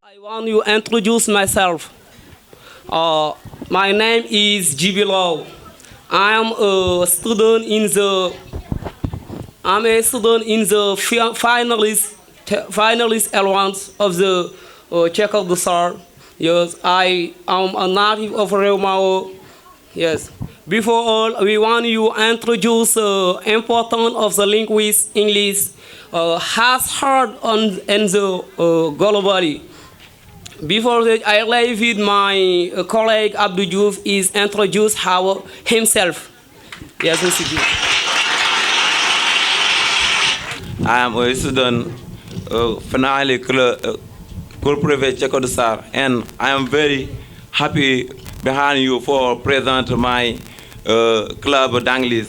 I want to introduce myself. My name is Jibilo. I am a student in the finalist allowance of the Check of the Star. Yes, I am a native of Reumao. Yes. Before all, we want to introduce the importance of the linguist English has heard on in the globally. Before that, I leave with my colleague Abdou Diouf is introduce himself. Yes, Mr. Diouf. I am a student finally school private Chekodasar, and I am very happy behind you for present my club d'Anglais.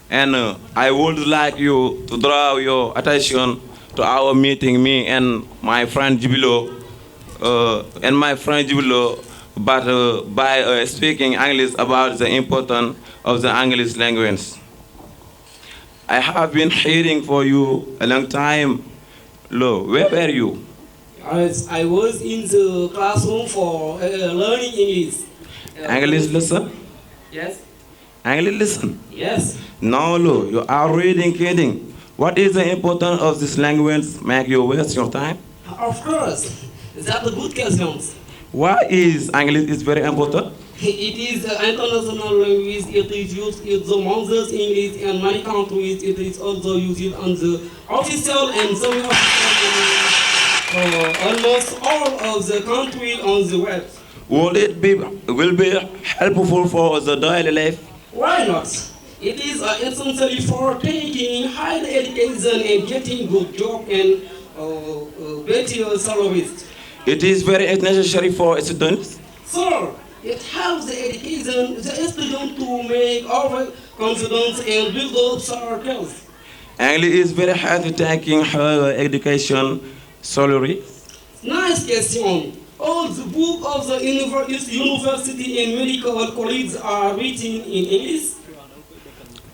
And I would like you to draw your attention to our meeting, me and my friend Jubilo, but by speaking English about the importance of the English language. I have been hearing for you a long time. Lo, where were you? I was in the classroom for learning English. English lesson? Yes. English lesson? Yes. No, Lo, you are reading, kidding. What is the importance of this language? Make you waste your time? Of course. That's a good question. Why is English is very important? It is international language. It is used in the mother's English in many countries. It is also used on the official and semi-official almost all of the country on the web. Will be helpful for the daily life? Why not? It is essentially for taking higher education and getting good job and better salaries. It is very necessary for students. Sir, it helps the education, the student to make over confidence and build up skills. English is very hard to taking her education salary. Nice question. All the books of the university and medical colleges are written in English.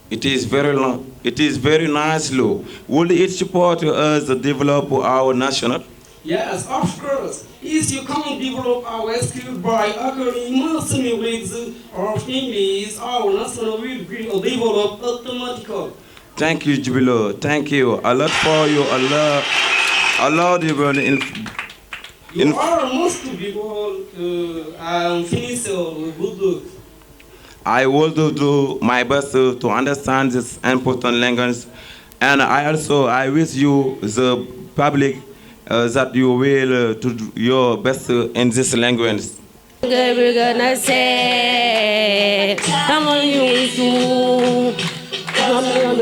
It is very long. It is very nice law. Will it support us to develop our national? Yes, of course. If you can't develop our skills by acquiring massive rates of English, our national will be developed automatically. Thank you, Jubilo. Thank you a lot for you. Allah You are most people finish good work. I will do my best to understand this important language, and I wish you the public that you will do your best in this language. We're gonna say, come on, you too. Come on, you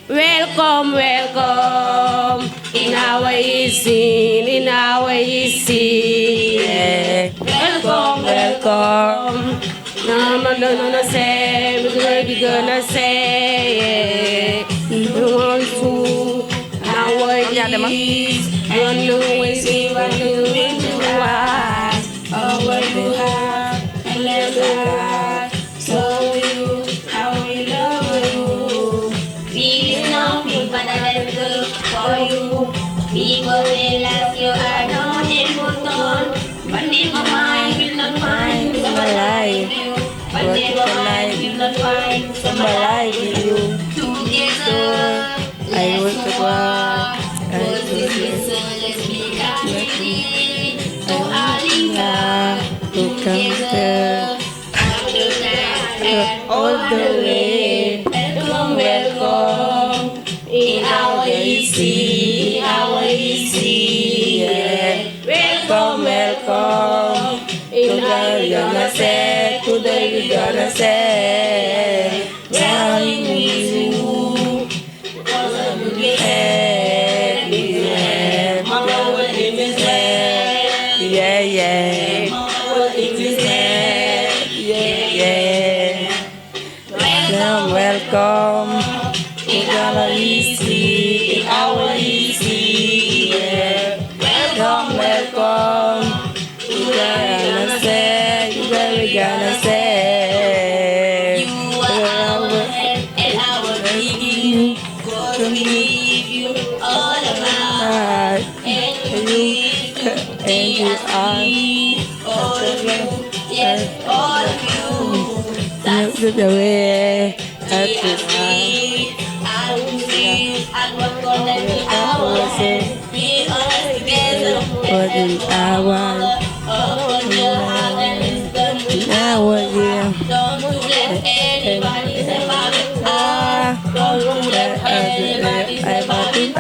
Welcome, welcome in our scene, in our scene. Welcome, welcome. No, say, we're gonna say, you want to, nowadays, you know it's even doing to us, what you have, and let us, so you, how we love you, we know me, but I let go. People realize you are not important, but in my mind will not find someone like you. But never mind will not find someone like you. Together, I want to walk. Together, let's become free. So Alina, together, all the way. Welcome, welcome. In our easy, yeah. Welcome, welcome. Today we gonna say, where are you? Mama, what name is that? Yeah. What name is that? Yeah. Welcome. In our easy, yeah. Welcome. We gonna say. You are our head and our beginning. God will give you all of us. And you are all of you. Yes, all of you. That's the way. That's the way. I will see, and what gonna be ours. We are together. What is ours? Open your heart and listen to ours. Don't let anybody say about it. Don't let anybody say about it.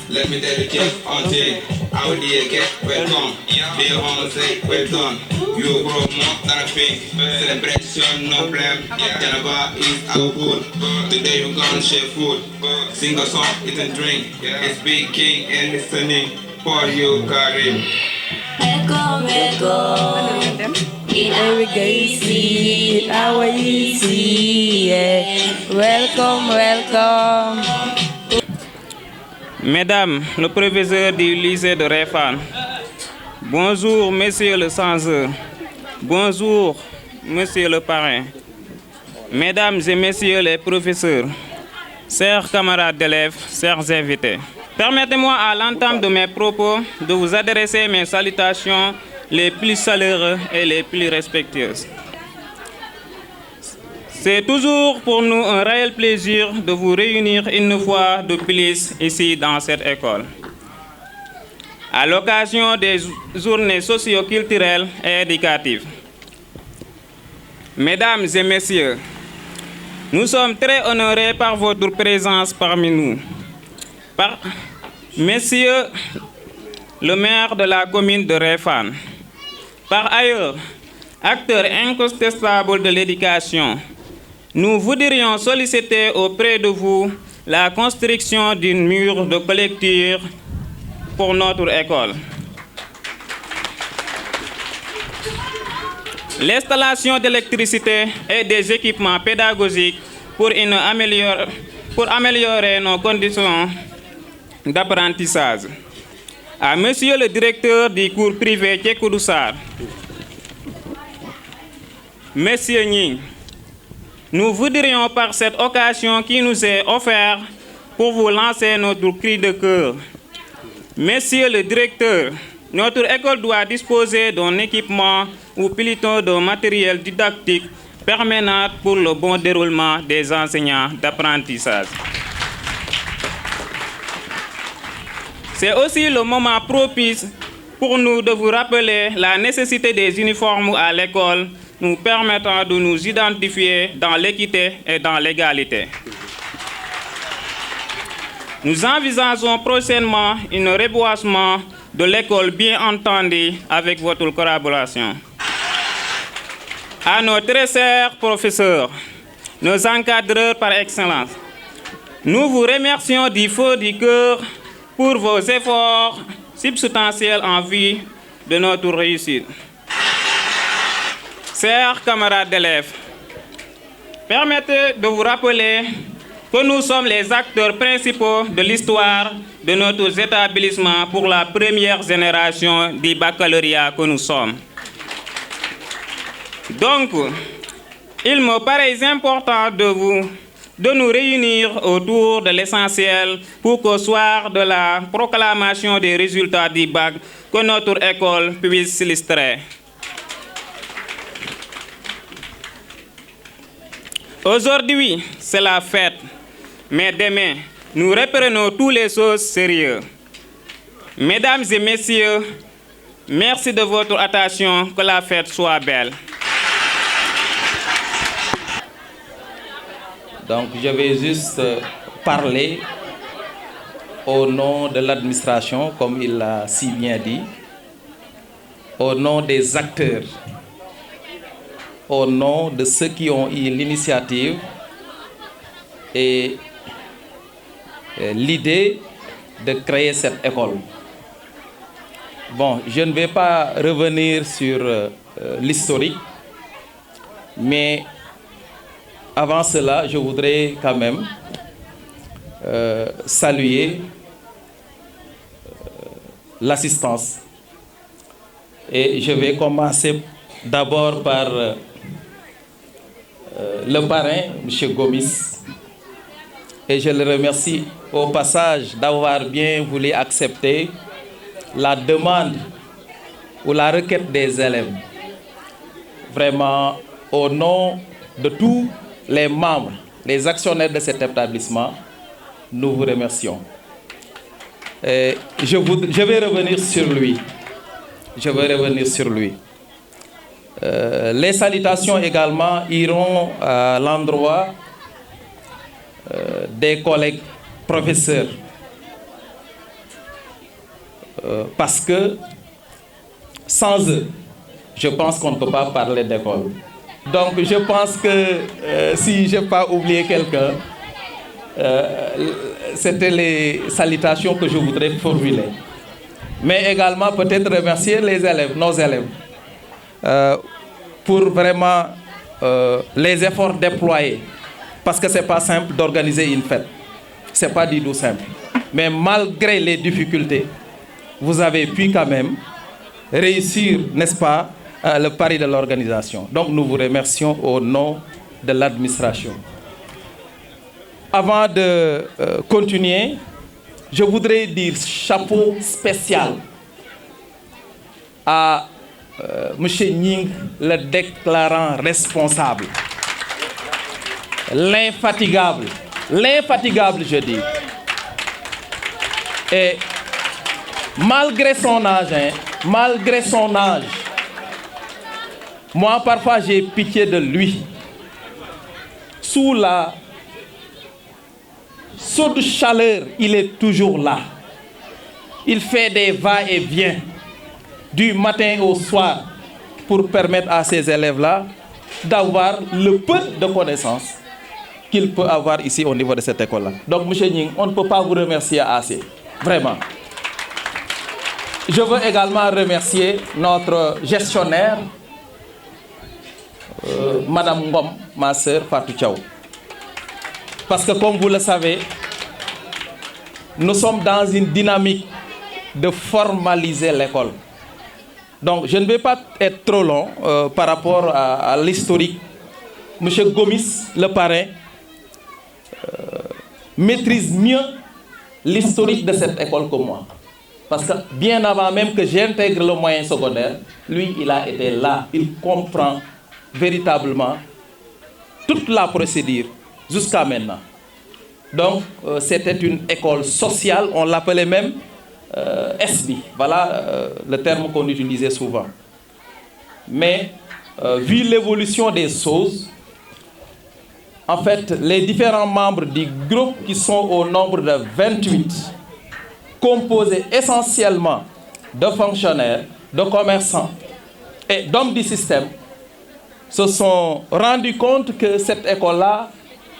Let me dedicate on day. Our dear guest, welcome. Dear home, say well done. You grow more than a thing. Celebration, no blame. Janaba is our food. Today we're gonna share food. Sing a song, eat and drink. It's speaking and listening for you, Karim. Welcome. In our easy, yeah. Welcome. Mesdames, le professeur du lycée de Réfane. Bonjour, monsieur le censeur. Bonjour, monsieur le parrain. Mesdames et messieurs les professeurs, chers camarades d'élèves, chers invités. Permettez-moi à l'entame de mes propos de vous adresser mes salutations les plus chaleureuses et les plus respectueuses. C'est toujours pour nous un réel plaisir de vous réunir une fois de plus ici dans cette école. À l'occasion des journées socio-culturelles et éducatives. Mesdames et messieurs, nous sommes très honorés par votre présence parmi nous. Monsieur le maire de la commune de Réfane. Par ailleurs, acteur incontestable de l'éducation, nous voudrions solliciter auprès de vous la construction d'une mur de collecteur pour notre école. L'installation d'électricité et des équipements pédagogiques pour améliorer nos conditions d'apprentissage. À monsieur le directeur du cours privé Tchekoudou Sarr, monsieur Ning, nous voudrions par cette occasion qui nous est offerte pour vous lancer notre cri de cœur. Monsieur le directeur, notre école doit disposer d'un équipement ou plutôt d'un matériel didactique permanent pour le bon déroulement des enseignants d'apprentissage. C'est aussi le moment propice pour nous de vous rappeler la nécessité des uniformes à l'école, nous permettant de nous identifier dans l'équité et dans l'égalité. Nous envisageons prochainement un reboisement de l'école, bien entendu, avec votre collaboration. À nos très chers professeurs, nos encadreurs par excellence, nous vous remercions du fond du cœur pour vos efforts substantiels en vue de notre réussite. Chers camarades d'élèves, permettez de vous rappeler que nous sommes les acteurs principaux de l'histoire de notre établissement pour la première génération du baccalauréat que nous sommes. Donc, il me paraît important de vous de nous réunir autour de l'essentiel pour qu'au soir de la proclamation des résultats du bac, que notre école puisse s'illustrer. Aujourd'hui, c'est la fête, mais demain, nous reprenons toutes les choses sérieuses. Mesdames et messieurs, merci de votre attention, que la fête soit belle. Donc, je vais juste parler au nom de l'administration, comme il l'a si bien dit, au nom des acteurs, au nom de ceux qui ont eu l'initiative et l'idée de créer cette école. Bon, je ne vais pas revenir sur l'historique, mais avant cela, je voudrais quand même saluer l'assistance. Et je vais commencer d'abord par le parrain, M. Gomis. Et je le remercie au passage d'avoir bien voulu accepter la demande ou la requête des élèves. Vraiment, au nom de tous les membres, les actionnaires de cet établissement, nous vous remercions. Je vais revenir sur lui. Les salutations également iront à l'endroit des collègues professeurs. Parce que sans eux, je pense qu'on ne peut pas parler d'école. Donc je pense que si je n'ai pas oublié quelqu'un, c'était les salutations que je voudrais formuler. Mais également peut-être remercier les élèves, nos élèves, pour vraiment les efforts déployés. Parce que ce n'est pas simple d'organiser une fête. Ce n'est pas du tout simple. Mais malgré les difficultés, vous avez pu quand même réussir, n'est-ce pas, le pari de l'organisation. Donc nous vous remercions au nom de l'administration. Avant de continuer, je voudrais dire chapeau spécial à M. Ning, le déclarant responsable. L'infatigable, je dis. Et malgré son âge, moi parfois j'ai pitié de lui. Sous la chaude chaleur, il est toujours là. Il fait des va-et-vient du matin au soir pour permettre à ces élèves-là d'avoir le peu de connaissances qu'il peut avoir ici au niveau de cette école-là. Donc, M. Ning, on ne peut pas vous remercier assez. Vraiment. Je veux également remercier notre gestionnaire, Madame Ngom, ma sœur Fatou Thiaw. Parce que comme vous le savez, nous sommes dans une dynamique de formaliser l'école. Donc je ne vais pas être trop long par rapport à l'historique. Monsieur Gomis, le parrain, maîtrise mieux l'historique de cette école que moi. Parce que bien avant même que j'intègre le moyen secondaire, lui, il a été là. Il comprend véritablement toute la procédure jusqu'à maintenant. Donc, c'était une école sociale, on l'appelait même SB. Voilà le terme qu'on utilisait souvent. Mais, vu l'évolution des choses, en fait, les différents membres du groupe qui sont au nombre de 28, composés essentiellement de fonctionnaires, de commerçants et d'hommes du système, se sont rendus compte que cette école-là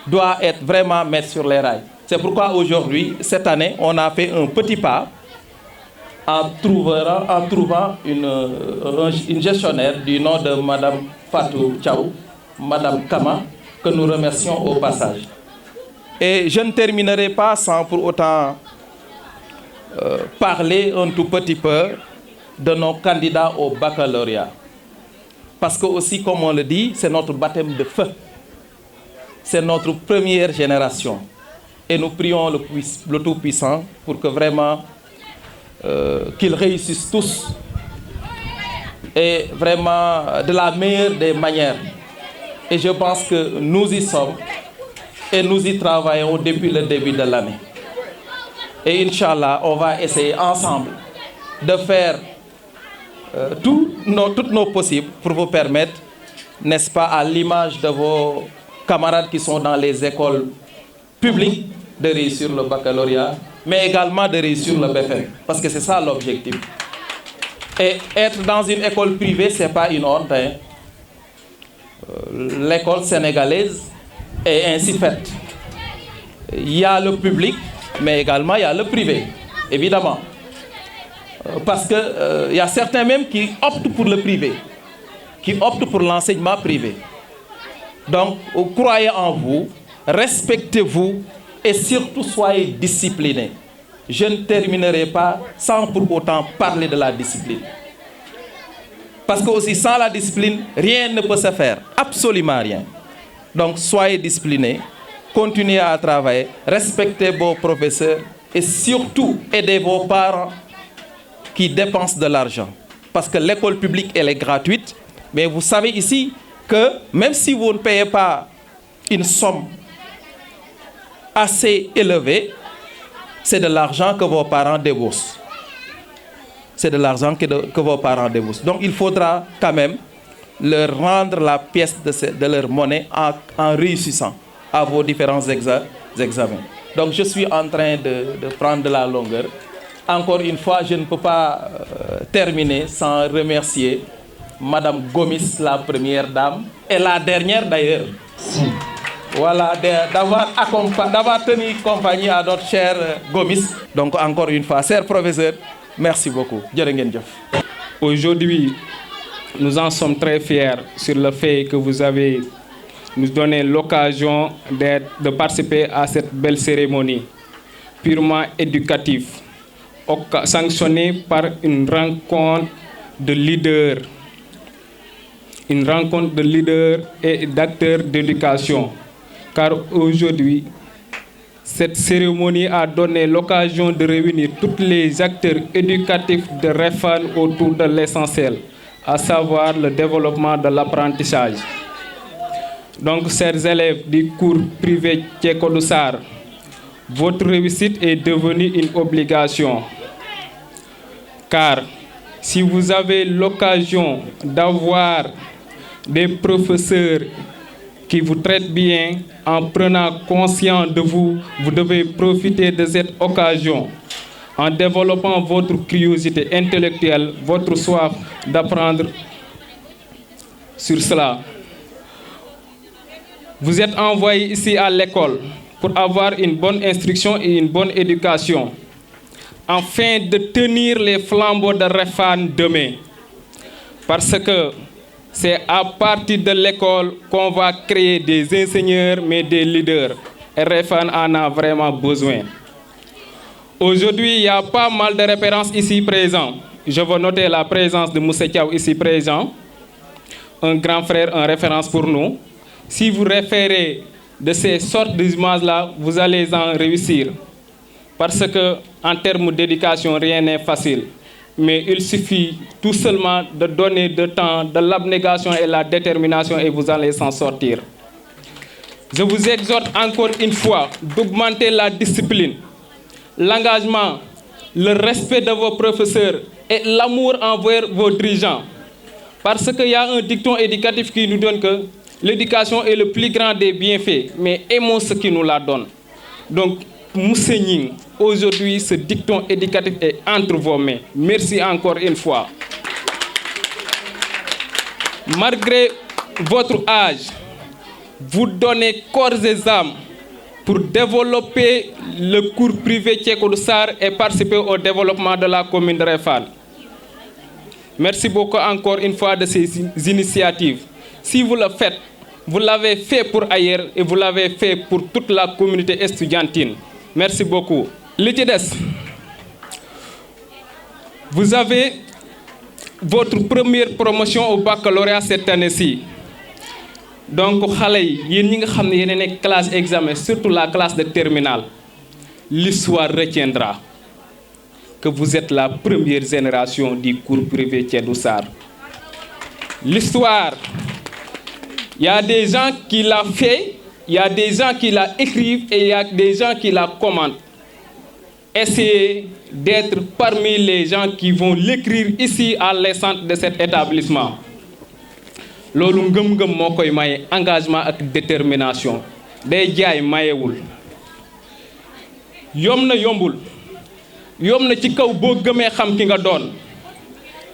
doit être vraiment mise sur les rails. C'est pourquoi aujourd'hui, cette année, on a fait un petit pas en trouvant une gestionnaire du nom de Mme Fatou Thiaw, Mme Kama, que nous remercions au passage. Et je ne terminerai pas sans pour autant parler un tout petit peu de nos candidats au baccalauréat. Parce que aussi, comme on le dit, c'est notre baptême de feu. c'est notre première génération. Et nous prions le Tout-Puissant pour que vraiment qu'ils réussissent tous et vraiment de la meilleure des manières. Et je pense que nous y sommes et nous y travaillons depuis le début de l'année. Et Inch'Allah, on va essayer ensemble de faire toutes nos possibles pour vous permettre, n'est-ce pas, à l'image de vos camarades qui sont dans les écoles publiques, de réussir le baccalauréat, mais également de réussir le BFM, parce que c'est ça l'objectif. Et être dans une école privée, ce n'est pas une honte. Hein. L'école sénégalaise est ainsi faite. Il y a le public, mais également il y a le privé, évidemment. Parce qu'il y a certains même qui optent pour le privé, qui optent pour l'enseignement privé. Donc, croyez en vous, respectez-vous et surtout soyez disciplinés. Je ne terminerai pas sans pour autant parler de la discipline. Parce que aussi sans la discipline, rien ne peut se faire, absolument rien. Donc soyez disciplinés, continuez à travailler, respectez vos professeurs et surtout aidez vos parents qui dépensent de l'argent. Parce que l'école publique, elle est gratuite, mais vous savez ici que même si vous ne payez pas une somme assez élevée, c'est de l'argent que vos parents déboursent. C'est de l'argent que vos parents déboursent. Donc il faudra quand même leur rendre la pièce de leur monnaie en réussissant à vos différents examens. Donc je suis en train de prendre de la longueur. Encore une fois, je ne peux pas terminer sans remercier Madame Gomis, la première dame, et la dernière d'ailleurs. Voilà, d'avoir tenu compagnie à notre cher Gomis. Donc encore une fois, cher professeur, merci beaucoup. Aujourd'hui, nous en sommes très fiers sur le fait que vous avez nous donné l'occasion de participer à cette belle cérémonie purement éducative, sanctionnée par une rencontre de leaders. Une rencontre de leaders et d'acteurs d'éducation. Car aujourd'hui, cette cérémonie a donné l'occasion de réunir tous les acteurs éducatifs de Réfane autour de l'essentiel, à savoir le développement de l'apprentissage. Donc, chers élèves du cours privé Tcheko Doussar, votre réussite est devenue une obligation. Car si vous avez l'occasion d'avoir des professeurs qui vous traitent bien, en prenant conscience de vous, vous devez profiter de cette occasion en développant votre curiosité intellectuelle, votre soif d'apprendre sur cela. Vous êtes envoyé ici à l'école pour avoir une bonne instruction et une bonne éducation, afin de tenir les flambeaux de Réfane demain. Parce que c'est à partir de l'école qu'on va créer des ingénieurs, mais des leaders. Et Réfane en a vraiment besoin. Aujourd'hui, il y a pas mal de références ici présentes. Je veux noter la présence de Moussa Thiaw ici présent, un grand frère, en référence pour nous. Si vous référez de ces sortes d'images-là, vous allez en réussir. Parce que, en termes d'éducation, rien n'est facile. Mais il suffit tout seulement de donner du temps, de l'abnégation et la détermination et vous allez s'en sortir. Je vous exhorte encore une fois d'augmenter la discipline, l'engagement, le respect de vos professeurs et l'amour envers vos dirigeants. Parce qu'il y a un dicton éducatif qui nous donne que l'éducation est le plus grand des bienfaits, mais aimons ce qui nous la donne. Donc, Moussening, aujourd'hui, ce dicton éducatif est entre vos mains. Merci encore une fois. Malgré votre âge, vous donnez corps et âme pour développer le cours privé Tcheko Doussar et participer au développement de la commune de Réfane. Merci beaucoup encore une fois de ces initiatives. Si vous le faites, vous l'avez fait pour ailleurs et vous l'avez fait pour toute la communauté estudiantine. Merci beaucoup. Litides, vous avez votre première promotion au baccalauréat cette année-ci. donc xale yi yéen ñi nga xam ne yéen a nekk classe examen surtout la classe de terminale l'histoire retiendra que vous êtes la première génération du cours privé Thiédou Sarr. L'histoire, il y a des gens qui l'ont fait, il y a des gens qui la écrivent et il y a des gens qui la commentent. Essayez d'être parmi les gens qui vont l'écrire ici à l'enceinte de cet établissement. Loolu ngëm-ngëm moo koy maye engagement ak détermination day jaay mayewul yom na yombul yom na ci kaw boo gëmee xam ki nga doon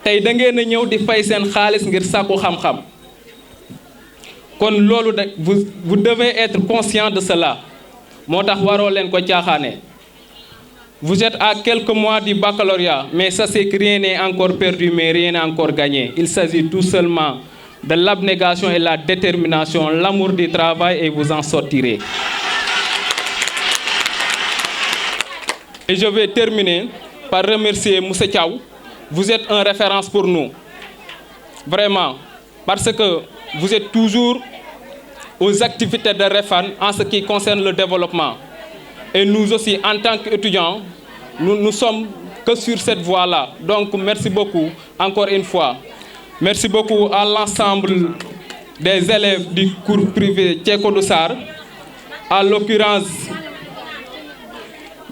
tey da ngeen a ñëw di fay seen xaalis ngir sàkku xam-xam kon loolu de vous devez être conscient de cela moo tax waroo leen ko caaxaane. Vous êtes à quelques mois du baccalauréat mais sachez que rien n'est encore perdu mais rien n'est encore gagné. Il s'agit tout seulement de l'abnégation et la détermination, l'amour du travail et vous en sortirez. Et je vais terminer par remercier Moussa Thiaw. Vous êtes une référence pour nous. Vraiment. Parce que vous êtes toujours aux activités de Refane en ce qui concerne le développement. Et nous aussi, en tant qu'étudiants, nous sommes que sur cette voie-là. Donc, merci beaucoup, encore une fois. Merci beaucoup à l'ensemble des élèves du cours privé Thiédou Sarr, à l'occurrence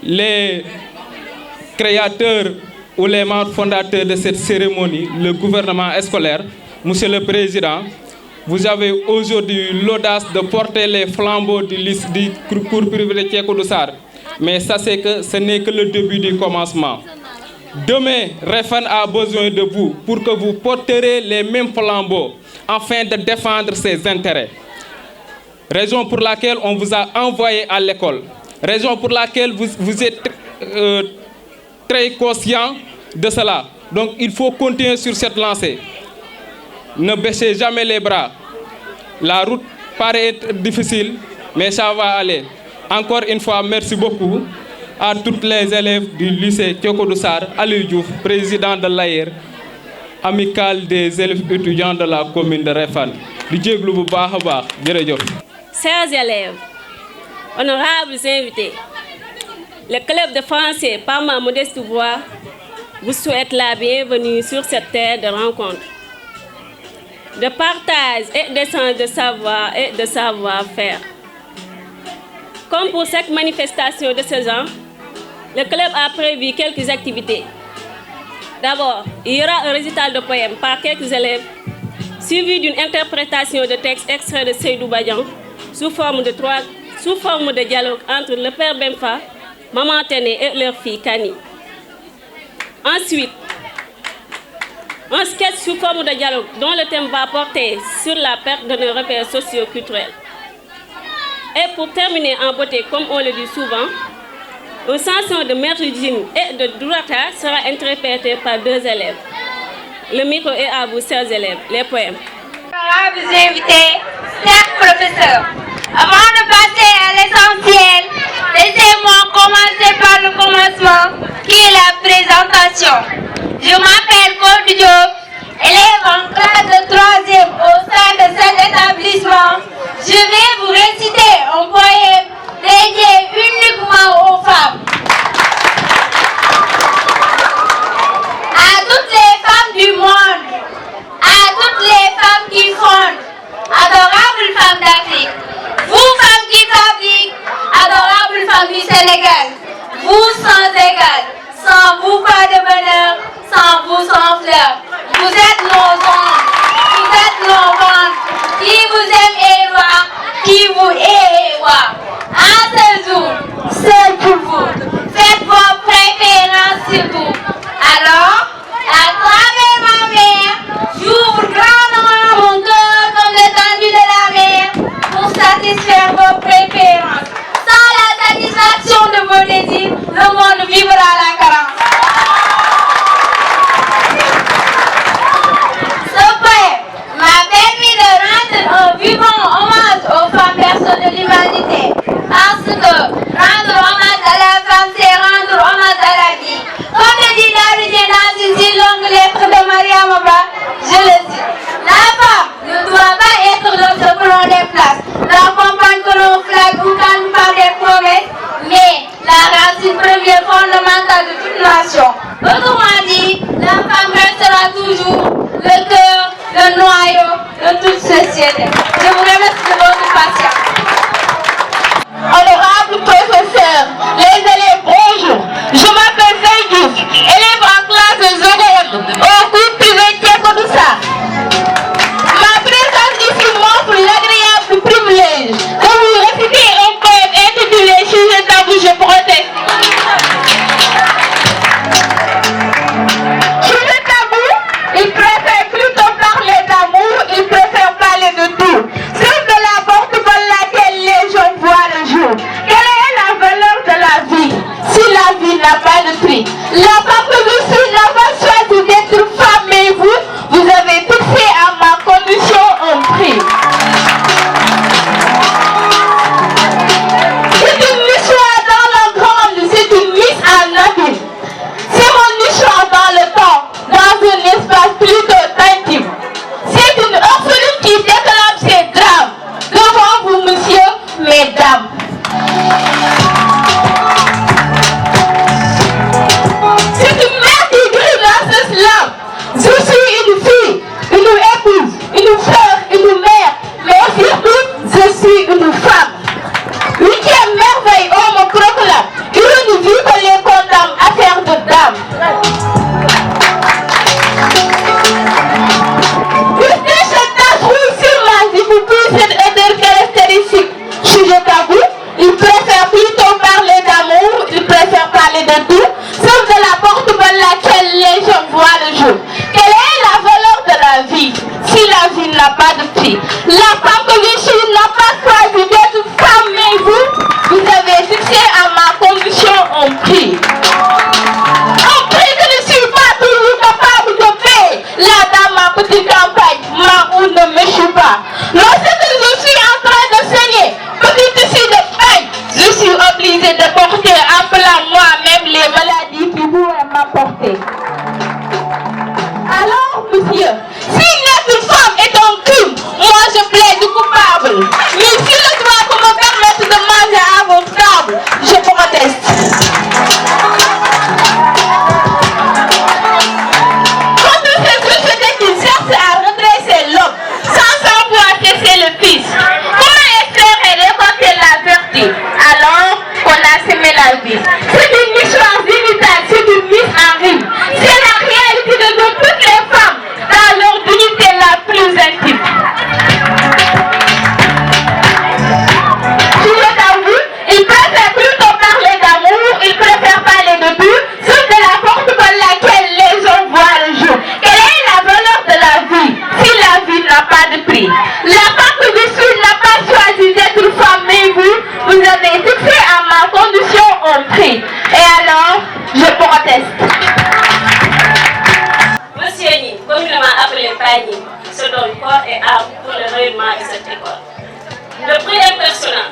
les créateurs ou les membres fondateurs de cette cérémonie, le gouvernement scolaire. Monsieur le Président, vous avez aujourd'hui l'audace de porter les flambeaux du cours privé Thiédou Sarr. Mais sachez que ce n'est que le début du commencement. Demain, Refane a besoin de vous pour que vous porterez les mêmes flambeaux afin de défendre ses intérêts. Raison pour laquelle on vous a envoyé à l'école. Raison pour laquelle vous êtes très conscient de cela. Donc il faut continuer sur cette lancée. Ne baissez jamais les bras. La route paraît être difficile, mais ça va aller. Encore une fois, merci beaucoup à toutes les élèves du lycée Thiédou Sarr, Aliou Diouf, président de l'AER, amicale des élèves étudiants de la commune de Refane. Chers élèves, honorables invités, le club de français, par ma modeste voix, vous souhaite la bienvenue sur cette terre de rencontre, de partage et d'échange de savoir et de savoir-faire. Comme pour cette manifestation de ce genre, le club a prévu quelques activités. D'abord, il y aura un récital de poèmes par quelques élèves, suivi d'une interprétation de textes extraits de Seydou Badian sous forme de dialogue entre le père Bemfa, Maman Téné et leur fille Kani. Ensuite, un sketch sous forme de dialogue dont le thème va porter sur la perte de nos repères socio-culturels. Et pour terminer en beauté, comme on le dit souvent, une chanson de Maître Jim et de Dourata sera interprétée par deux élèves. Le micro est à vous, chers élèves, les poèmes. Honorables invités, chers professeurs, avant de passer à l'essentiel, laissez-moi commencer par le commencement, qui est la présentation. Je m'appelle Kodou Diop, élève en classe de 3e au sein de cet établissement. Je vais vous réciter un poème dédié uniquement aux femmes. À toutes les femmes du monde, à toutes les femmes qui fondent, adorables femmes d'Afrique, vous femmes qui fabriquent, adorables femmes du Sénégal, vous sans égal, sans vous pas de bonheur, sans vous sans fleurs. Vous êtes nos ondes, vous êtes nos ventes, qui vous aime et roi, qui vous est roi. En ce jour, seul pour vous, faites vos préférences sur vous. Alors, à travers ma mère, j'ouvre grandement mon cœur comme l'étendue de la mer pour satisfaire vos préférences. Sans la satisfaction de vos désirs, le monde vivra la carence. Ce poème m'a permis de rendre un vivant hommage aux femmes personnes de l'humanité, parce que rendre hommage prix. La femme que je suis n'a pas choisi d'être femme, mais vous avez fixé à ma condition un prix. C'est une histoire dans la grande, c'est une mise en abîme. C'est mon histoire dans le temps, dans un espace plutôt intime. C'est une orpheline qui déclame ses drames. Devant vous, monsieur, mesdames. C'est une mère qui grille dans ce slam. Je suis une fille, une épouse, une sœur, une mère, mais surtout, je suis une femme. 8e merveille, on me proclame. Une vie que les condamne, affaire de dame. Puisque cette tache rouge sur ma vie, vous pouvez cette odeur caractéristique. Si je t'avoue, il préfère plutôt parler d'amour, il préfère parler de tout, sauf de la porte par laquelle les gens voient le jour. Quelle est la valeur de la vie si la vie n'a pas de prix? La femme que je suis n'a pas choisi d'être femme, mais vous avez fixé à ma condition un prix. Un prix que je ne suis pas toujours capable de payer. La dame ma petite campagne, ma ou ne me chie pas. Lorsque je suis en train de saigner, petite ici de paille, je suis obligée de porter en plein moi-même les maladies qui pourraient m'apporter. Alors, monsieur, si notre femme est un crime, moi je plaide coupable. Mais si le droit peut me permettre de manger à votre table, je proteste. Contre ces sociétés qui cherchent à redresser l'homme, sans savoir cesser le fils, comment espérer récolter la vertu alors qu'on a semé la vie? C'est une histoire inédite, c'est une mise en rime. C'est la réalité de toutes les femmes dans leur dignité la plus intime. Si je t'avoue, il préfère plutôt parler d'amour, il préfère parler de but, sauf de la porte par laquelle les gens voient le jour. Quelle est la valeur de la vie si la vie n'a pas de prix? La femme que je suis n'a pas choisi d'être femme, mais vous avez fixé à ma condition un prix. Et alors, je proteste. Monsieur Ni, communément appelé Pani, se donne corps et âme pour le rayonnement de cette école. Le plus impressionnant,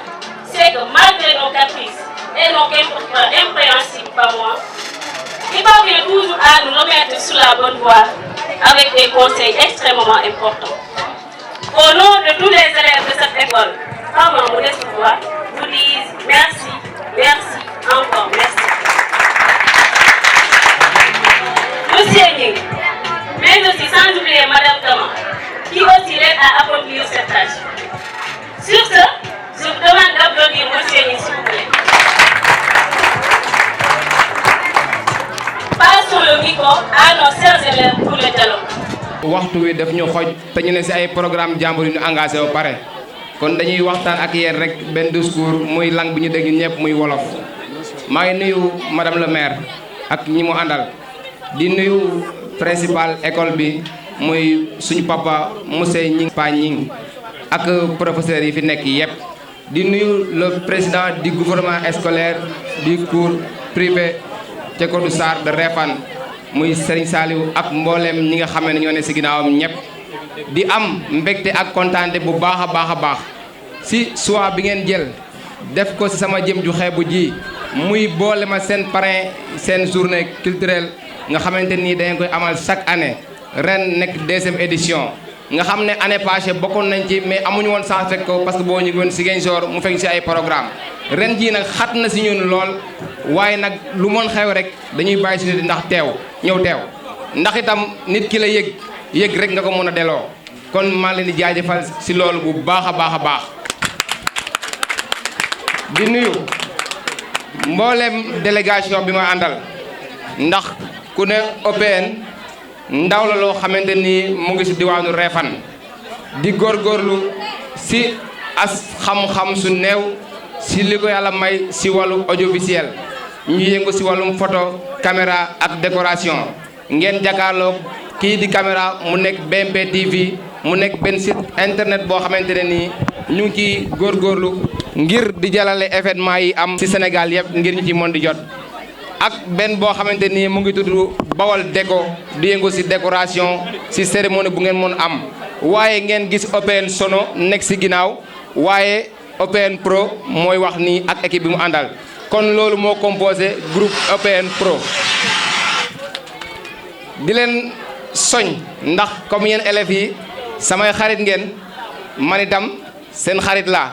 c'est que malgré nos caprices et nos comportements impréhensibles par moi, il parvient toujours à nous remettre sur la bonne voie avec des conseils extrêmement importants. Au nom de tous les élèves de cette école, par ma modeste voix, vous disent merci, merci, encore merci. Monsieur Ning, mais aussi sans oublier Madame Kama, qui aussi l'aide à accomplir cette tâche. Sur ce, je vous demande d'applaudir Monsieur Ning, s'il vous plaît. Passons le micro à nos chers élèves pour le dialogue. waxtu wi daf ñu xoj te ñu ne si ay programme jàmbur yu ñu engagé ba pare kon dañuy waxtaan ak yéen rek benn discours muy langue bi ñu dégg ñëpp muy wolof maa ngi nuyu madame le maire ak ñi mu àndal di nuyu principal école bi muy suñu papa monsieur Ñing Pa Ñing ak professeurs yi fi nekk yëpp di nuyu le président du gouvernement scolaire du cours privé Cékodou Sarr de Réfane muy Serigne Saliou ak mboolem ñi nga xam ne ñoo ne si ginnaawam ñëpp di am mbégte ak kontaante bu baax a baax si choix bi ngeen jël def ko si sama jëm ju xeebu ji muy boole ma seen parrain seen journée culturelle nga xamante nii dañ koy amal chaque année ren nekk 2e édition nga xam ne année passée bokkoon nañ ci mais amuñu woon chance fekk ko parce que boo ñu ngi woon Ziguinchor mu fekk si ay programme ren jii nag xat na si ñun lool waaye nag lu mën xew rek dañuy bàyyi si nit ndax ñëw teew ndax itam nit ki la yëg rek nga ko mën a delloo kon maa leen di jaajëfal si loolu bu baax a baax di nuyu mboolem délégation bi ma àndal ndax ku ne OPN ndaw la loo xamante ni mu ngi si diwaanu Réfane di góorgóorlu si as xam-xam su néew si li ko yàlla may si wàllu audiovisuel ñu yëngu si wàllum photo caméra ak décoration ngeen jàkkaarloo kii di caméra mu nekk BMP TV mu nekk benn site internet boo xamante ne nii ñu ngi ciy góorgóorlu ngir di jàllale événement yi am ci Sénégal yëpp ngir ñu ci mën di jot ak benn boo xamante ni mu ngi tudd Bawal Déco di yëngu si décoration si cérémonie bu ngeen mën am waaye ngeen gis OPN Sono nekk si ginnaaw waaye OPN Pro mooy wax nii ak équipe bi mu àndal kon loolu moo composé groupe OPN Pro di leen soñ ndax comme yéen élèves yi samay xarit ngeen man itam seen xarit laa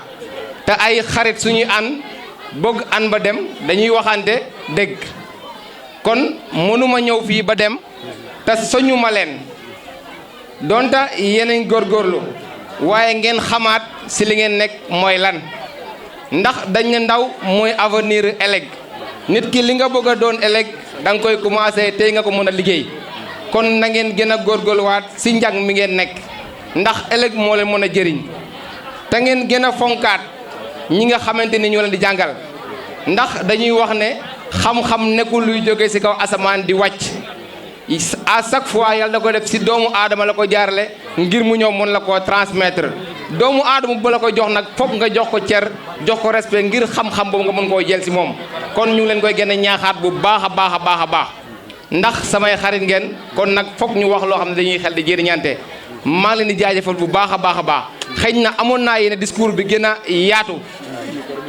te ay xarit suñuy ànd bëgg ànd ba dem dañuy waxante dégg kon mënuma ñëw fii ba dem te soñuma leen donte yeneen góorgóorlu waaye ngeen xamaat si li ngeen nekk mooy lan ndax dañ ne ndaw mooy avenir ëllëg nit ki li nga bëgg a doon ëllëg da nga koy commencé tey nga ko mën a liggéey kon na ngeen gën a góorgóorluwaat si njàng mi ngeen nekk ndax ëllëg moo leen mën a jëriñ te ngeen gën a fonkaat ñi nga xamante ni ñoo leen di jàngal ndax dañuy wax ne xam-xam nekkul luy jóge ci kaw asamaan di wàcc à chaque fois yàlla da ko def ci doomu aadama la ko jaarale ngir mu ñëw mën la ko transmettre doomu aadama bu la ko jox nag foog nga jox ko cer jox ko respect ngir xam-xam boobu nga mën koo jël ci moom kon ñu ngi leen koy gën a ñaaxaat bu baax a baax a baax a baax ndax samay xarit ngeen kon nag foog ñu wax loo xam ne dañuy xel di jëriñante maa ngi leen di jaajëfal bu baax a baax a baax xëy na amoon naa yéene discours bi gën a yaatu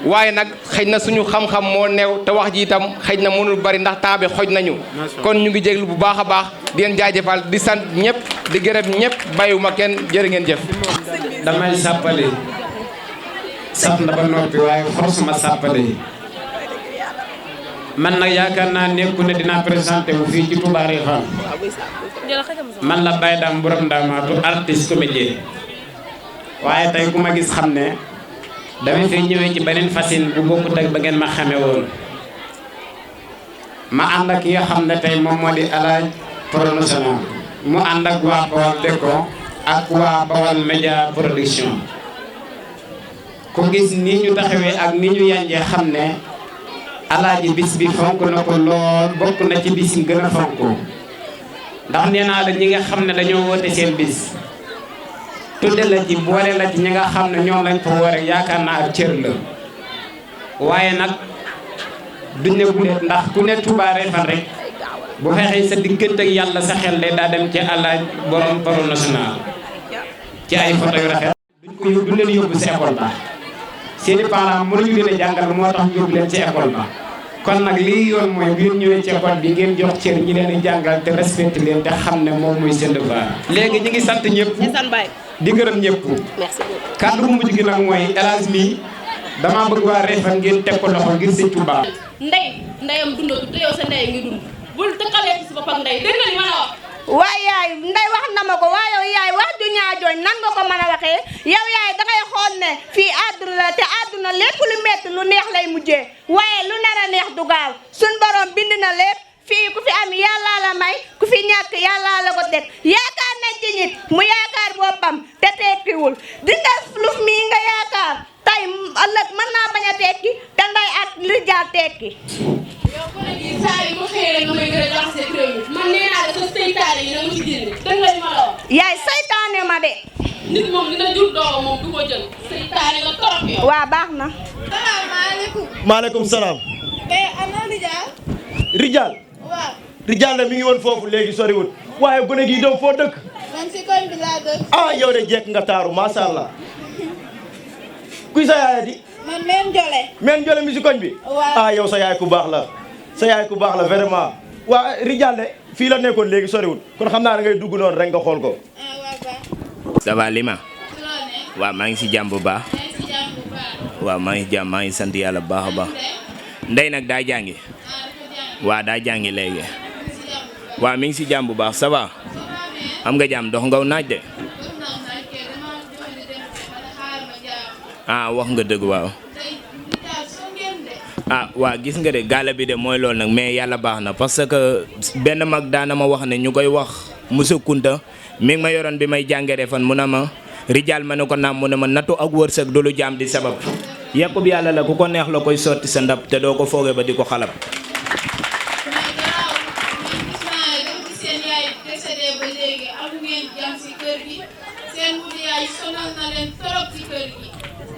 waaye nag xëy na suñu xam-xam moo neew te wax ji itam xëy na mënul bari ndax temps bi xoj nañu kon ñu ngi jéglu bu baax a baax di leen jaajëfal di sant ñëpp di gërëm ñëpp bàyyiwuma kenn jërë ngeen jëf. damay sàppali sàpp na ba noppi waaye force ma sàppali man nag yaakaar naa nekku ne dinaa présenté wu fii ci Touba Refane man la Baye Dame borom Ndamaatu artiste comédien waaye tey ku ma gis xam ne dama fi ñëwee ci beneen façon bu bokkut ak ba ngeen ma xame woon ma ànd ak ki nga xam ne tey moom moo di alaaj promotionnel mu ànd ak waa Bawal Déco ak waa Bawal Média Production ku gis ni ñu taxawee ak ni ñu yanjee xam ne alaaji bis bi fonk na ko lool bokk na ci bis yi gën a fonk ndax nee naa la ñi nga xam ne dañoo woote seen bis tudde la ci boole la ci ñi nga xam ne ñoom lañ fa woore yaakaar naa ak cër la waaye nag duñ ne bu dee ndax ku ne Touba Refane rek bu fexee sa diggante ak yàlla sa xel day daa dem ci alaaj borom Paro National ci ay photo yu rafet duñ ko yóbbu leen yóbbu si école ba seeni parents mënuñu leen a jàngal moo tax yóbbu leen ci école ba kon nag lii yoon mooy bu ngeen ñëwee ci école bi ngeen jox cër ñi leen di jàngal te respecté leen te xam ne moom mooy seen devoir léegi ñi ngi sant ñëpp di gërëm ñëpp kàddu bu mujj gi nag mooy élage mi dama bëgg waa Refane ngeen teg ko loxo ngir sëñ Touba ndeyam dundatu te yow sa ndey ngi dund bul tëkkalee ci boppam ndey dégg nga li ma la wax waaye yaay ndey wax na ma ko waaye yow yaay wax ju ñaajooñ nan nga ko mën a waxee yow yaay dangay xool ne fii àdduna la te àdduna lépp lu metti lu neex lay mujjee waaye lu nar a neex du gaaw suñ borom bind na lépp fii ku fi am yàlla la may ku fi ñàkk yàlla la ko teg yaakaar nañ ci nit mu yaakaar boppam te tekkiwul di nga luf mii nga yaakaar tey ëllëg mën naa bañ a tekki te nday ak li jaar tekki yow ko ne saa yi mu xëyee rek nga may gën a jaxase réew mi man nee naa la sa seytaane yi na mu ci génne dëgg nga li ma la wax yaay seytaane ma de nit moom dina jur doomam moom du ko jël seytaane nga torop yow waa baax na salaamaaleykum maaleykum salaam ana Rijal Rijal waaw Rijal la mi ngi woon foofu léegi soriwul waaye gone gi doom foo dëkk man si koñ bi laa dëkk ah yow de jekk nga taaru masha Allah kuy sa yaay di man meen jole mi si koñ bi waaw ah yow sa yaay ku baax la sa yaay ku baax la vraiment waa Rijal de fii la nekkoon léegi soriwul kon xam naa da ngay dugg noonu rek nga xool ko ça va Lima waaw maa ngi si jàmm bu baax waaw maa ngi jàmm maa ngi sant yàlla bu baax a baax ndey nag daa jàngi waaw daa jàngi léegi waaw mi ngi si jàmm bu baax ça va am nga jàmm dox ngaw naaj de ah wax nga dëgg waaw ah waa gis nga de gaala bi de mooy loolu nag mais yàlla baax na parce que benn mag daana ma wax ne ñu koy wax Moussa Kunta mi ngi ma yoroon bi may jàngee Refane mu ne ma Rijal ma ne ko naam mu ne ma nattu ak wërsëg du lu jaam di sabab yàqub yàlla la ku ko neex la koy sotti sa ndab te doo ko foogee ba di ko xalab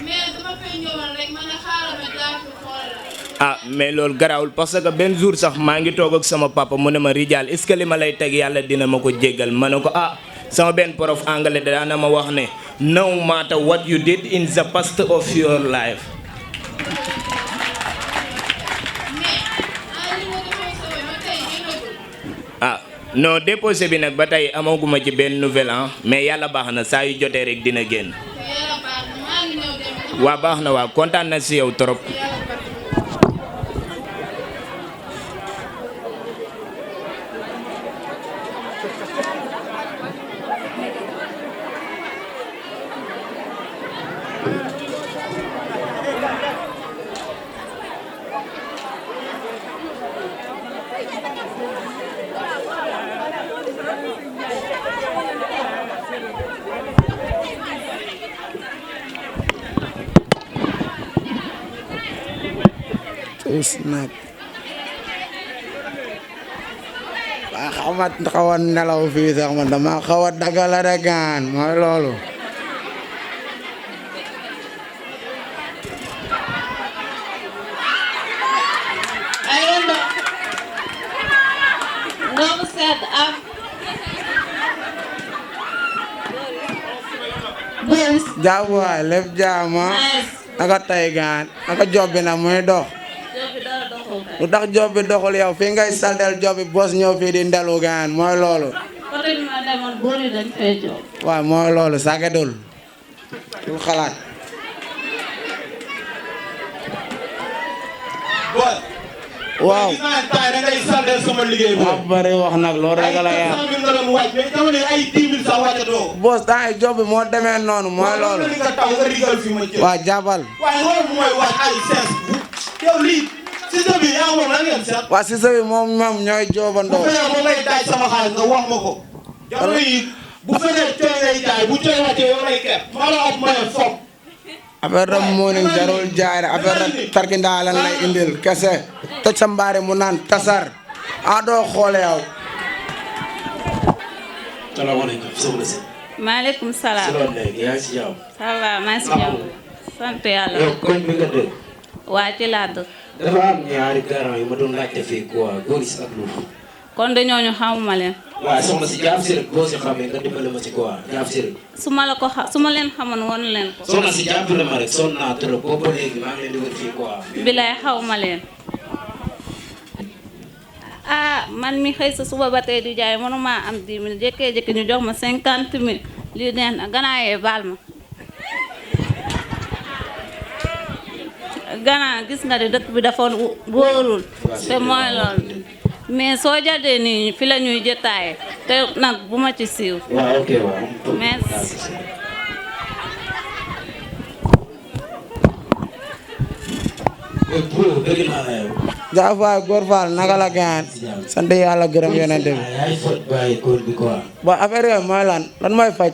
mais dama fay ñëwoon rek ma ne xaaral ma jaar fi xool la ah mais loolu garaawul parce que benn jour sax maa ngi toog ak sama papa mu ne ma Rijal est-ce que li ma lay teg yàlla dina ma ko jéggal ma ne ko ah sama benn prof anglais daana ma wax ne no matter what you did in the past of your life. ah non déposé bi nag ba tey amaguma ci benn nouvelle mais yàlla baax na saa yu jotee rek dina génn. waa baax na waa kontaan na si yow trop. Snap waa xaw a nelaw fii sax man dama xaw a dagala rek gaan mooy loolu ayendo ndox sedd am bés jàpp waay lépp jaama naka tey gaan naka job bi nag muy dox lu tax job bi doxul yow fii ngay saldel job bi bos ñëw fii di ndelu gaan mooy loolu côté bi ma demoon boori dañ fay job waaw mooy loolu sagadul dul xalaat waaw gis naa taay da ngay saldel sama liggéey bi. waaw bari wax nag loolu rek la yaa ay 100 000 nga doon wàcc mais dama ne ay 10 000 sax wàccatoo. boss temps job bi moo demee noonu mooy loolu waaw nga taw nga rigal fi ma jël. waaw jàppal waaye loolu bu mooy wàcc ay 5 yow lii Cissé bi yaa moom lan ngeen seet. waaw Cissé bi moom ñooy joobandoo. bu fekkee moom lay daaj sama xaalis nga wax ma ko. jamono yi bu fekkee cooy ngay jaay bu cooy wàccee yow lay kepp. ma la wax mooy foog. affaire rek moo ni jarul jaay rek affaire rek tarkindaa lan lay indil kese toj sa mbaari mu naan tasar a doo xoole yow. salaamaaleykum soxna si. maaleykum salaam. si loolu léegi yaa ngi si jàmm. ça va maa ngi si jàmm. sant yàlla. yow koñ bi nga dëkk. waa ci laa dëkk. dafa am ñaari garant yu ma doon laajte fii quoi Goris ak Loul. kon de ñooñu xamuma leen. waaw soxna si jaaf si rek boo si xamee nga dimbale ma ci quoi jaaf si rek. su ma leen xamoon woon leen ko. soxna si jàppale ma rek sonn naa trop boobu ba léegi maa ngi leen di wër fii quoi. bilaay xawma leen. ah man mi xëy sa suba ba tey di jaay mënuma am 10 000 jékkee-jékki ñu jox ma 50 000 lii neex na ganaayee baal ma. Gana gis nga de dëkk bi dafa wóorul te mooy loolu mais soo jàddee nii fi la ñuy jëtaaye te nag bu ma ci siiw. waaw ok waaw. merci. Jaaf waay góor faal naka la gaan sant yàlla gërëm yonent bi. bon affaire yooyu mooy lan mooy faj.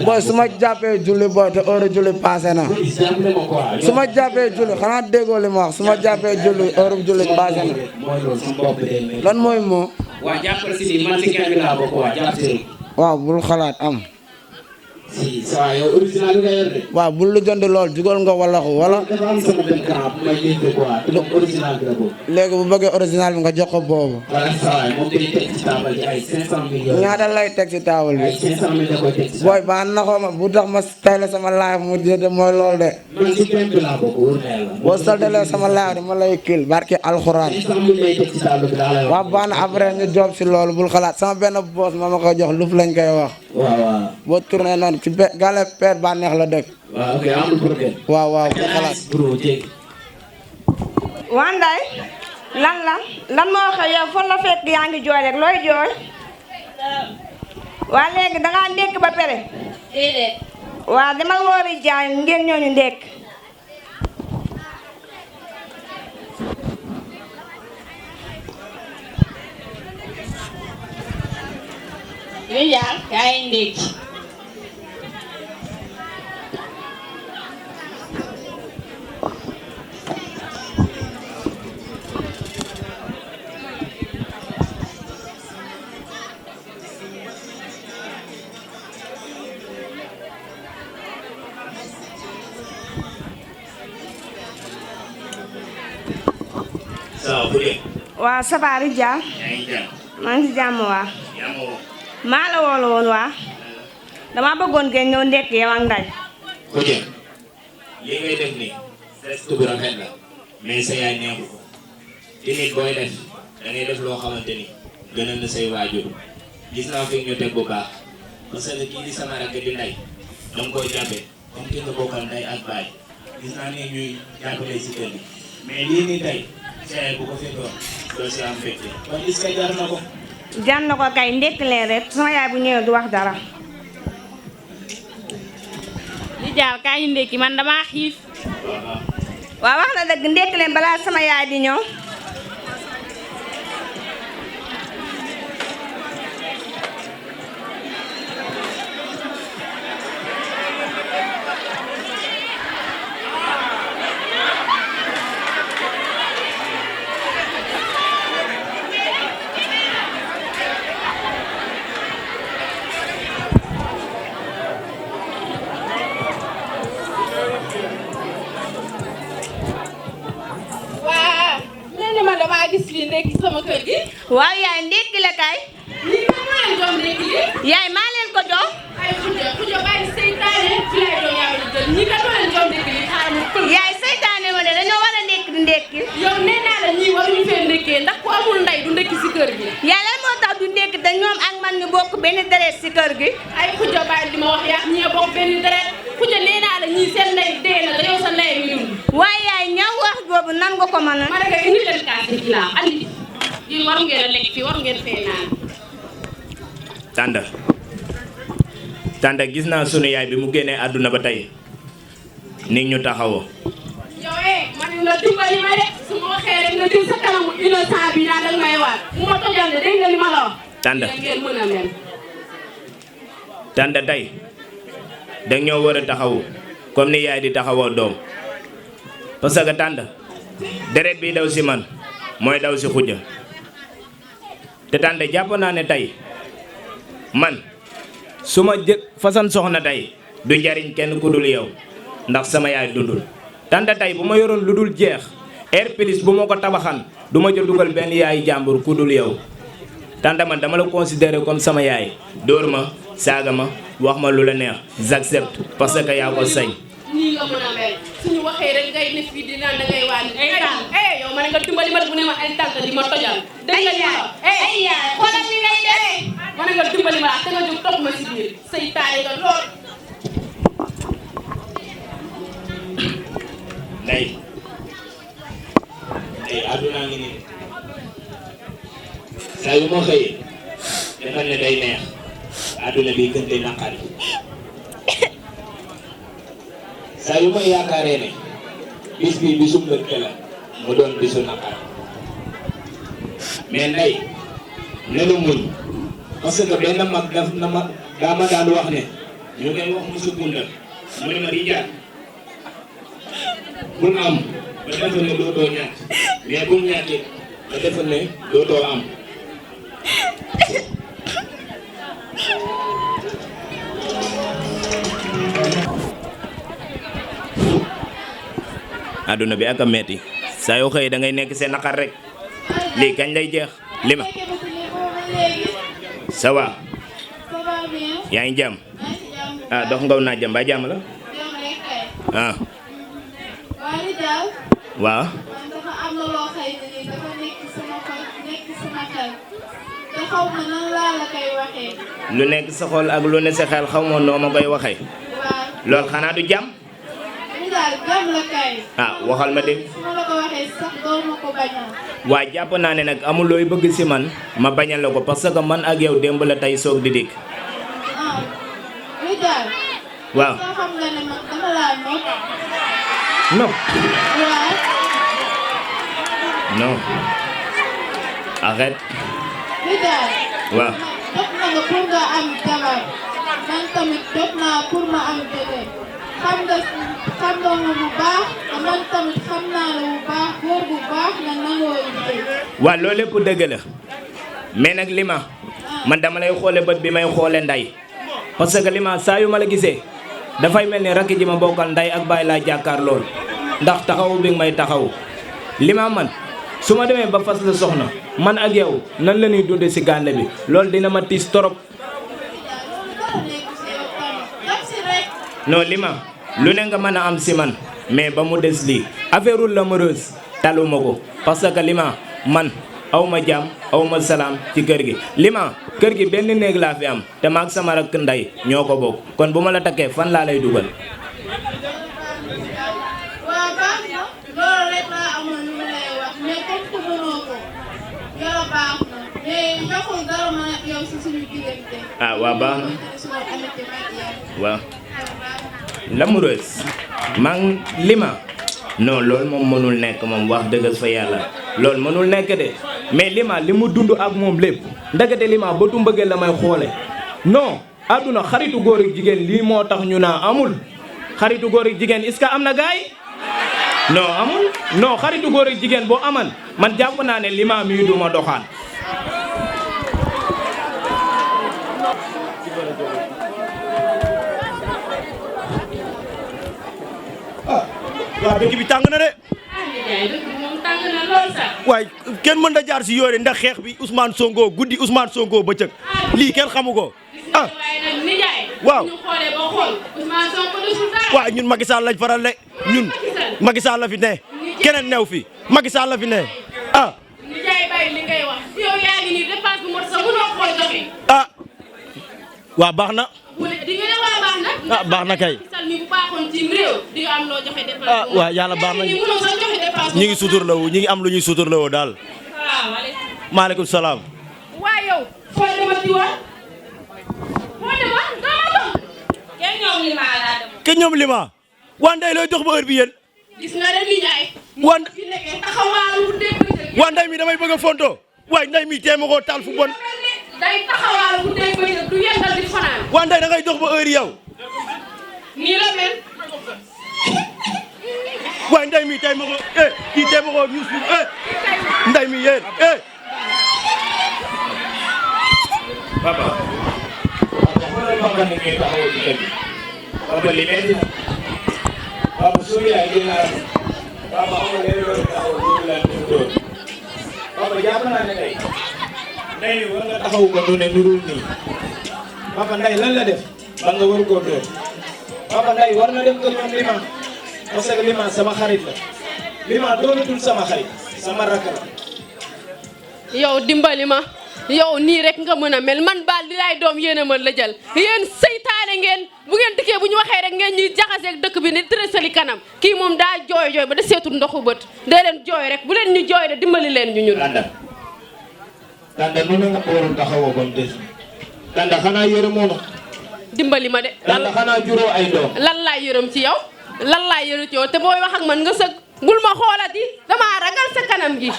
booy su ma jàppee julli booy te heure julli passé na. su ma jàppee julli xanaa déggoo li ma wax su ma jàppee julli heure julli passé na. lan mooy moo. waa jàppale si man si kenn bi laa bokk waa jàpp si. waaw bul xalaat am. si saa yow original nga yor de. waaw bul lu jënd lool jugal nga walaxu wala. dafa am sama benn grand bu may dégg quoi te moom original bi la boobu. léegi bu bëggee original bi nga jox ko boobu. wala saa waay moom day teg ci taabal ji ay 500 millions. ñaata lay teg ci taabal bi. ay 500 millions da koy teg ci taabal. booy ba naxoo ma bu tax ma tayla sama live mu jënd mooy loolu de. man si kenn bi laa bokk wóor na yàlla. boo saltalee sama live de ma lay kil barki alxuraan. 500 millions lay teg ci taabal bi laa lay wax. waaw baax na après ñu job si loolu bul xalaat sama benn boss ma ma koy jox luf lañ koy wax. waaw waaw. boo tourné noonu ci gàlle père bànneex la dëkk. waaw ok amul problème. waaw waaw bul xalaat. Wanday lan moo xew yow fan la fekk yaa ngi jooy rek looy jooy. waa léegi dangaa ndékk ba pere. déedéet. waa dama woori jaay ngeen ñooñu ndékk. yu jaar kaay ndékki. va bu dee. waaw ça va Rijal. yaa ngi jàmm. maa ngi si jàmm waa. yaa ma woo. maa la woolu woon waa. dama bëggoon ngeen ñëw ndekki yow ak Ndeye. bu dee li ngay def nii geste bu rafet la mais sa yaay neexu ko te nit booy def da ngay def loo xamante ni gënal na say waajur gis naa fi ñu teg bu baax parce que kii di sama rakk di Ndeye danga koy jàppe comme ki nga bokkal Ndeye ak baay gis naa ne ñuy jàppale si kër gi mais lii nii tey sa yaay bu ko fekkoon doo si am mbégte kon est-ce que jar na ko. jar na ko kay ndekki leen rek sama yaay bu ñëwee du wax dara. di jaar kaay ñu ndekki man damaa xiif. waaw wax na dëgg ndekki leen balaa sama yaay di ñëw. damaa gis fii ndekki sama kër gi. waaw yaay ndekki la kay. lii maa leen jox ndekki li. yaay maa leen ko jox. ay xujo bàyyi seytaane fi lay doon yaa ngi jël ñi kat maa leen jox ndekki li xaaral ma pël. yaay seytaane ma de dañoo war a ndekki di ndekki. yow nee naa la ñii waruñu fee ndekkee ndax ku amul ndey du ndekki si kër gi. yaay lan moo tax du ndekki te ñoom ak man ñu bokk benn deret si kër gi. ay xujo bàyyi di ma wax yaa ñii bokk benn deret xujo nee naa la ñii seen ndey dee na te yow sa ndey mi dund. waaye yaay ñaw wax boobu nan nga ko mën a. ma ne ko indi leen kaas gi laa andi yéen waru ngeen a lekk fii waru ngeen fee naan. Tanda gis naa sunu yaay bi mu génnee àdduna ba tey ni ñu taxawoo. yow man nga dimbali ma de su ma waxee rek nga jël sa kanamu innocent bi naa danga may waat bu ma tojal de dégg nga li ma la wax. ngeen mën a mel. Tanda tey da ñoo war a taxawu comme ni yaay di taxawoo doom parce que Tanda deret bi daw si man mooy daw si Khoudia te Tanda jàpp naa ne tey man su ma façon soxna tey du njariñ kenn ku dul yow ndax sama yaay dundul. Tanda tey bu ma yoroon lu dul jeex air plus bu ma ko tabaxan du ma jël dugal benn yaay jàmbur ku dul yow Tanda man dama la considérer comme sama yaay dóor ma saaga ma wax ma lu la neex j'accepte parce que yaa ko sañ. nii nga mën a mel suñu waxee rek ngay ne fii di naan da ngay waat ay tànk yow ma ne nga dimbali ma bu ne ma ay tànk di ma tojal. dégg nga li ma wax ay yaay xoolal li ngay def. ma ne nga dimbali ma te nga jóg topp ma si biir seytaane nga lool. Ndeye àdduna ngi nii saa yu ma xëyee defal ne day neex àdduna bi gën di naqari saa yu ma yaakaaree ne bis bi bisum mbégte la mu doon bisu naqari mais Ndeye nenu muñ parce que benn mag daa ma daan wax ne ñu koy wax musu gunda mu ne ma di jaar bul am ba defal ne dootoo ñàkk mais bul ñàkkee ba defal ne dootoo am. àdduna bi ak a metti saa yoo xëyee da ngay nekk seen naqar rek lii kañ lay jeex li ma ça va yaa ngi jàmm dox ngaw naa jàmm ba jàmm la waaw dafa am na loo xëy na ni dafa nekk sama xol nekk sama xel te xaw ma nan laa la koy waxee. lu nekk sa xol ak lu ne sa xel xaw ma noo ma koy waxee. waaw loolu xanaa du jàmm. li daal jàmm la kay. waxal ma dégg. su ma la ko waxee sax doo ma ko bañal. waa jàpp naa ne nag amul looy bëgg si man ma bañal la ko parce que man ak yow démb la tey soog di dikk. li daal. waaw soo xam nga ne man dama laa nopp. non. waaw. non. arrête. li daal. waaw. jot na nga pour nga am jabar man tamit jot naa pour ma am bébé xam nga ma bu baax te man tamit xam naa la bu baax góor bu baax na nangoo liggéey. waaw loolu lépp dëgg la mais nag li ma man dama lay xoole bët bi may xoole Ndeye parce que li ma saa yu ma la gisee dafay mel ni rakk ji ma bokkal Ndeye ak Baye laa jàkkaar lool ndax taxawu bi nga may taxawu li ma man su ma demee ba fas la soxna man ak yow nan la ñuy dundee si gàlle bi loolu dina ma tiis torop. non Lima lu ne nga mën a am si man mais ba mu des lii affaire l'amoureuse taluma ko parce que Lima man aw ma jàmm aw ma salaam ci kër gi. Lima kër gi benn néeg laa fi am te maag sama rakk ndey ñoo ko bokk kon bu ma la takkee fan laa lay dugal. waaw baax na loolu rek laa amoon lu ma lay wax mais comme que mënoo ko yàlla baax na mais yokkul dara man ak yow si suñu diggante. ah waa baax na su ma amati mag yow. waaw. l'amoureuse man Lima non loolu moom mënul nekk moom wax dëgg fa yàlla loolu mënul nekk de mais Lima li mu dund ak moom lépp ndekete Lima bëtu mbëggeel la may xoole non àdduna xaritu góor ak jigéen lii moo tax ñu naa amul xaritu góor ak jigéen est-ce que am na gaay non amul non xaritu góor ak jigéen boo aman man jàpp naa ne Lima mii du ma doxaan. waaw dëkk bi tàng na de. waaye kenn mën da jaar si yoore ndax xeex bi Ousmane Sonko guddi Ousmane Sonko bëccëg lii kenn xamu ko ah. waaw. waaw ñun Macky Sall lañ faral de ñun Macky Sall la fi ne keneen new fi Macky Sall la fi ne ah. ah waaw baax na. ah baax na kay. ah waaw yàlla baax na ñi ngi suturlawoo ñi ngi am lu ñuy suturlawoo daal. maaleykum salaam. waa yow foo demati woon foo demoon dama kenn ñoom Lima laa dem. kenn ñoom Lima. waa Ndeye looy dox ba heure bi yéen. gis nga de nijaay. waa fi nekkee taxawaalu bu dégg. waa Ndeye mi damay bëgg a fonto waaye Ndeye mi téema koo taal fu bon. day taxawaalu bu dégg du yendal di fanaan. waa Ndeye da ngay dox ba heure yow. nii la mel. waaye Ndeye mi tey ma ko kii tey ma ko ñuus Ndeye mi yéen papa papa ni ngay taxaw ci kër gi papa li metti na papa suñu yaay dina papa amul leen loolu taxaw loolu la ñu doon papa jàpp naa ne tey Ndeye war nga taxaw ko du ne nurul nii papa Ndeye lan la def ba nga war koo doon papa Ndeye war na dem kër ñoom Lima parce que Lima sama xarit la Lima doonatul sama xarit sama rakk la. yow dimbali ma yow nii rek nga mën a mel man baal di laay doom yéen a mën la jël yéen seytaane ngeen bu ngeen dikkee bu ñu waxee rek ngeen ñuy jaxaseeg dëkk bi ne tërësali kanam kii moom daa jooy jooy ba da seetul ndoxu bët dee leen jooy rek bu leen ñu jooy de dimbali leen ñu ñun. Tanda noonu nga ko waroon taxawoo ba mu des Tanda xanaa yërëmoo na. dimbali ma de. Tanda xanaa juróo ay doom. lan laay yërëm ci yow lan laay yërëm ci yow te booy wax ak man nga sëg bul ma xoolati damaa ragal sa kanam gi.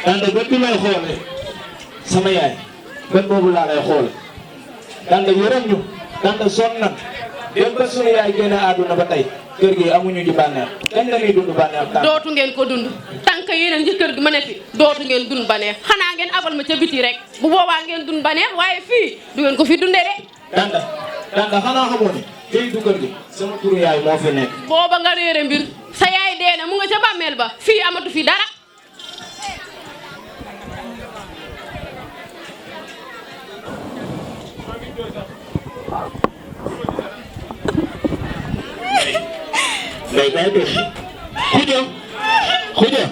Tanda bët bi may xoole sama yaay bët boobu laa lay xoole Tanda yërëm ñu Tanda sonn nan dem ba sunu yaay génne àdduna ba tey kër gi amuñu ci bànneex kañ la ñuy dund bànneex Tanda dootu ngeen ko dund tànk yeneen ci kër gi ma ne fi dootu ngeen dund bànneex xanaa ngeen abal ma ca biti rek bu boobaa ngeen dund bànneex waaye fii du ngeen ko fi dundee de. Tanda xanaa xamoo ni fii du kër gi sama turu yaay moo fi nekk. booba nga réere mbir sa yaay dee na mu nga ca bàmmeel ba fii amatu fi dara. Ndeye kay def xuja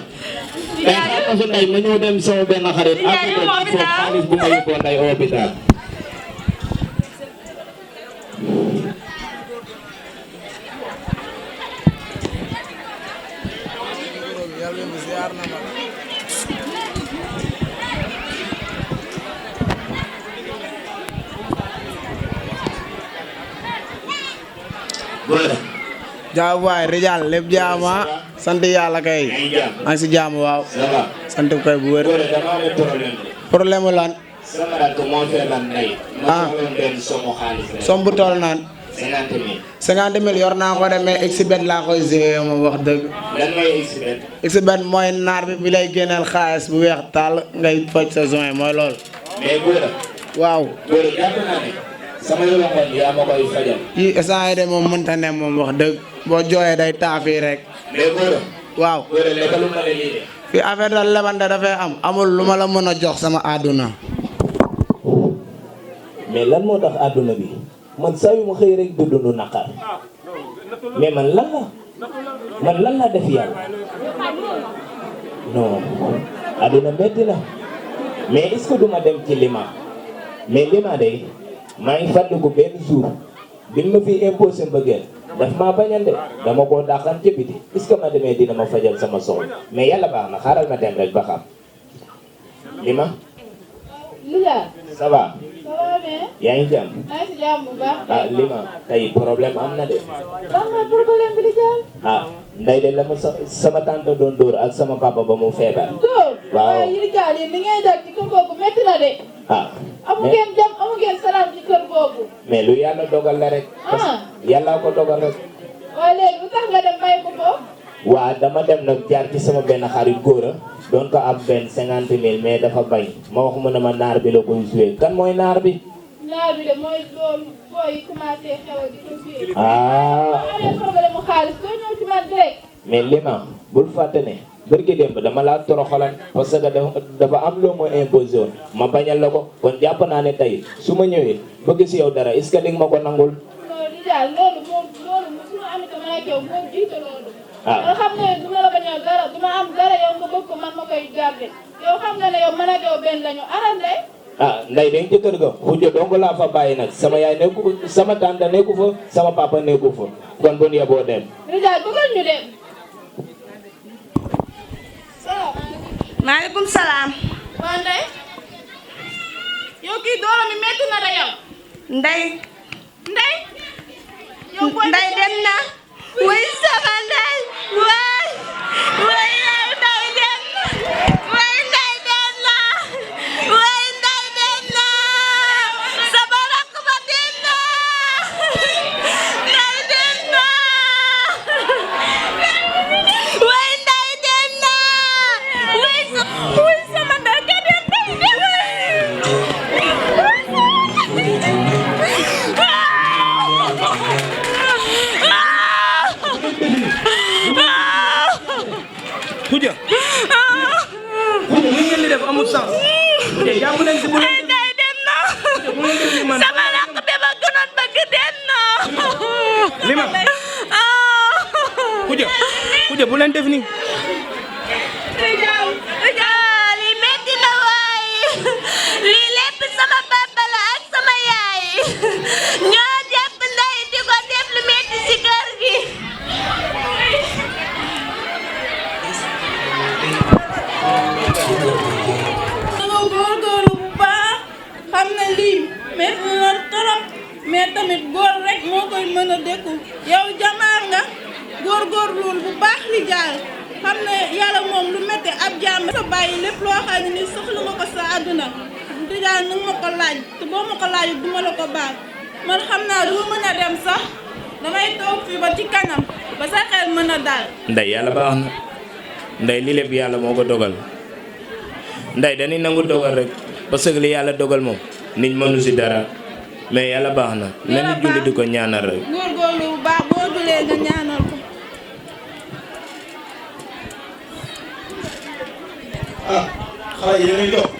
day xaar ko Ndeye ma ñëw dem sama benn xarit ak foofu xaalis bu ma yóbboo Ndeye hôpital jaaw waay rijal lépp jaama sant yàlla kay maa ngi si jaam waaw sant koy bu wér problème lan ah som bu toll naan 50 000 yor naa ko de mais exhibit laa koy gérer moom wax dëgg exhibit mooy naar bi lay génneel xaalis bu weex tàll ngay faj sa joint mooy loolu waaw sama rongoñ yaa ma koy fajal. yi instant yi de moom mënta ne moom wax dëgg boo jooyee day taafi rek. mais góor waaw. góor lekkalu ma la lii de. fi affaire da lebante dafay am amul lu ma la mën a jox sama àdduna. mais lan moo tax àdduna bi man saa yu ma xëy rek du dund naqar mais man lan la def yàlla non àdduna metti na mais est-ce que duma dem ci lima mais lima de maa ngi fàttaliku benn jour bi ma fi imposé mbëggeel daf maa bañal de dama koo dàqan ci biti est-ce que ma demee dina ma fajal sama soxla mais yàlla baax na xaaral ma dem rek ba xam lima ça va yaa ngi jàmm maa ngi si jàmm bu baax. ah lima tey problème am na de lan mooy problème bi di jàll. ah nday de la ma sama tante doon dóor ak sama papa ba mu feebar dóor. waaw yi di jàll yéen li ngay dal ci kër googu métti na de. ah amu ngeen jàmm amu ngeen salaam ci kër googu. mais lu yàlla dogal la rek yàlla ko dogal rek waaye léegi lu tax nga dem may ko ko. waa dama dem nag jaar ci sama benn xarit góor a doon ko am benn 50 000 mais dafa bañ ma wax mu ne ma naar bi la koy joué kan mooy naar bi naar bi de mooy loolu booy commencé xew di ko fii. ah amee problème mu xaalis doo ñëw ci man direct. mais lima bul fàtte ne bërki démb dama laa toroxalan parce que dafa am loo ma imposé woon ma bañal la ko kon jàpp naa ne tey su ma ñëwee bëgg si yow dara est-ce que di nga ma ko nangul non di daal loolu suñu amee man ak yow moom jiite loolu. ah nga xam ne du ma la bañal dara du ma am dara yow nga bëgg ko man ma koy garder yow xam nga ne yow man ak yow benn lañu arandé. ah nday dañ ci kër ga xujjo dong laa fa bàyyi nag sama yaay nekku sama tante nekku fa sama papa nekku fa kon bu ñu yeboo dem Rijal bëggal ñu dem. maaleykum salaam. waa Ndeye. yow kii doole mi métti na de yow. Ndeye. Ndeye. yow booy Ndeye dem na. wuy sama Ndeye. waay. waay yow Ndeye dem na. waay Ndeye dem na. waay Ndeye dem na. sama rakk ba dem na. Ndeye dem na. waay Ndeye dem na. wuy sama Ndeye ka dem na. Khoudia Khoudia li ngeen di def amul sens Khoudia jàpp leen si bu leen Ndeye dem na. sama rakk bi ma gënoon bëgg dem na. lima Khoudia bu leen def nii lii metti na waay. lii lépp sama papa la ak sama yaay. ñoo jàpp Ndeye di ko def lu metti si kër gi. danga góorgóorlu bu baax xam ne lii métti na trop mais tamit góor rek moo koy mën a dékku yow jamaar nga góorgóorluwul bu baax Rijal xam ne yàlla moom lu métti ab jaam sa bàyyi lépp loo xam ne ni soxla nga ko sa àdduna Rijal nag ma ko laaj te boo ma ko laajut duma la ko baal man xam naa du ma mën a dem sax damay toog fii ba ci kanam ba sa xel mën a daal. Ndeye yàlla baax na Ndeye lii lépp yàlla moo ko dogal Ndeye dañuy nangu dogal rek parce que li yàlla dogal moom nit mënu si dara mais yàlla baax na nañu julli di ko ñaanal rek góorgóorlu bu baax boo julee nga ñaanal ko. ah xale yi yéen a ngi toog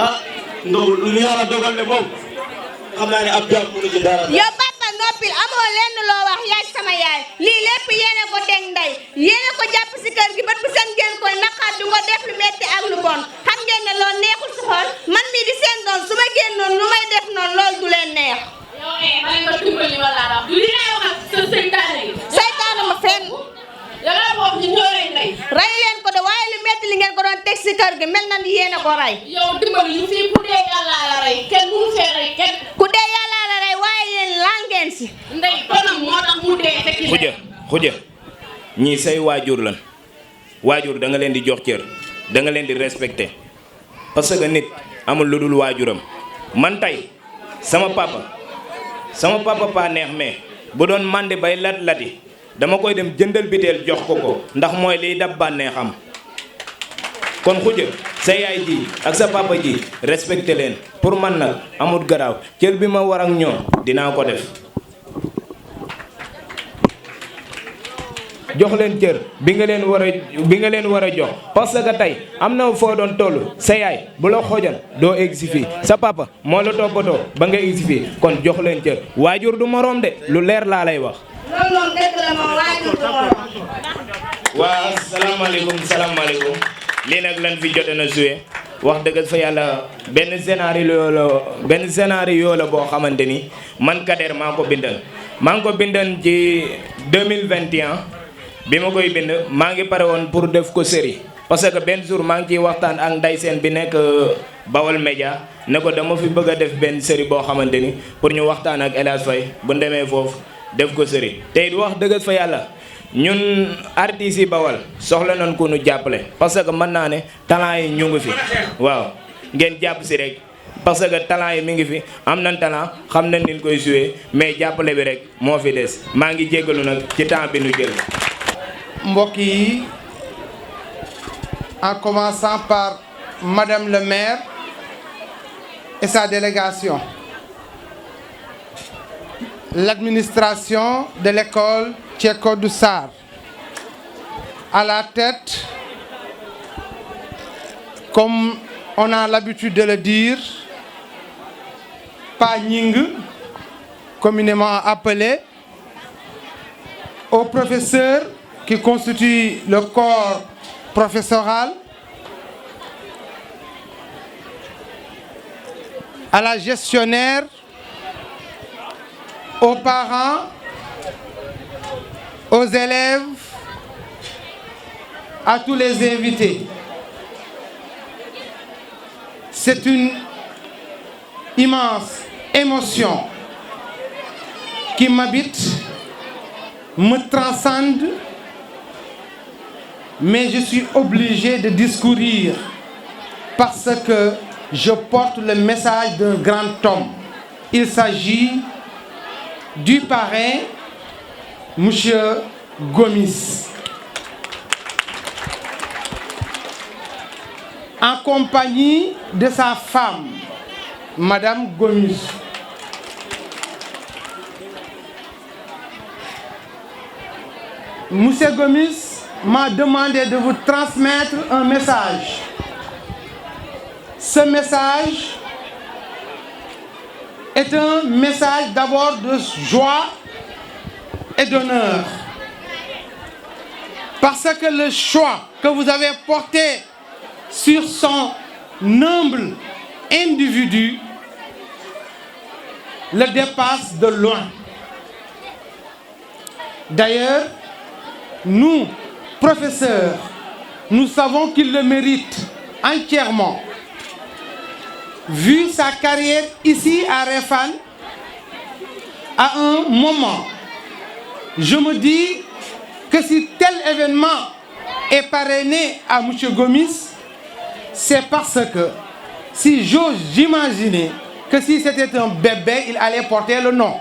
ah ndogu lu yàlla dogal ne moom xam naa ne ab jaam mënu ci dara. yow papa noppil amoo lenn loo wax yaay sama yaay lii lépp yéene ko teg Ndeye yéene ko jàpp si kër gi ba bu seen ngeen koy naqar du nga def lu metti ak lu bon xam ngeen ne loolu neexul si xol man mii di seen doon su ma génnoon lu may def noonu loolu du leen neex. yow man nga dimbali wala la du li ngay wax ak sa seytaane gi. seytaane ma fenn. yow la wax ñu ñoo rey Ndeye. rey leen ko de waaye lu metti li ngeen ko doon teg si kër gi mel na ni yéene ko rey. yow dimbali ñu fii ku dee yàlla la rey kenn mënu fee rey kenn. ku dee yàlla la rey waaye yéen lan ngeen si. Ndeye tonam moo tax mu dee fekk. Khoudia ñii say waajur lan waajur da nga leen di jox cër da nga leen di respecté parce que nit amul lu dul waajuram man tey sama papa pa neex mais bu doon màndi bay lat-lati dama koy dem jëndal biteel jox ko ndax mooy liy dab bànneexam kon xuja sa yaay ji ak sa papa ji respecté leen pour man nag amut garaaw cër bi ma war ak ñoom dinaa ko def jox leen cër bi nga leen war a jox parce que tey am na foo doon toll sa yaay bu la xoojal doo egg si fii sa papa moo la toppatoo ba nga egg si fii kon jox leen cër waajur du moroom de lu leer laa lay wax. loolu moom dëgg la moom waajur du moroom. waa salaamaaleykum lii nag lan fi jote na joué wax dëgg fa yàlla benn scénario la boo xamante ni man Kader maa ko bindan ci 2021 bi ma koy bind maa ngi pare woon pour def ko série parce que benn jour maa ngi ciy waxtaan ak Nday Seen bi nekk Bawol Média ne ko dama fi bëgg a def benn série boo xamante ni pour ñu waxtaan ak El Hadj Faye bu demee foofu def ko série te it wax dëgg fa yàlla ñun artistes yi Bawol soxla nañ ko nu jàppale parce que mën naa ne talent yi ñu ngi fi waaw ngeen jàpp si rek parce que talent yi mi ngi fi am nañ talent xam nañ ni ñu koy joué mais jàppale bi rek moo fi des maa ngi jéggalu nag ci temps bi nu jël. mbokk yi en commençant par Madame le maire et sa délégation, l'administration de l'école Tchéko Sarr, à la tête, comme on a l'habitude de le dire, Pa Nying, communément appelé, aux professeurs qui constituent le corps professoral, à la gestionnaire, aux parents, aux élèves, à tous les invités. C'est une immense émotion qui m'habite, me transcende, mais je suis obligé de discourir parce que je porte le message d'un grand homme. Il s'agit du parrain, Monsieur Gomis. En compagnie de sa femme, Madame Gomis. Monsieur Gomis m'a demandé de vous transmettre un message. Ce message est un message d'abord de joie et d'honneur. Parce que le choix que vous avez porté sur son humble individu le dépasse de loin. D'ailleurs, nous, professeurs, nous savons qu'il le mérite entièrement. Vu sa carrière ici à Réfane, à un moment, je me dis que si tel événement est parrainé à M. Gomis, c'est parce que si j'ose imaginer que si c'était un bébé, il allait porter le nom.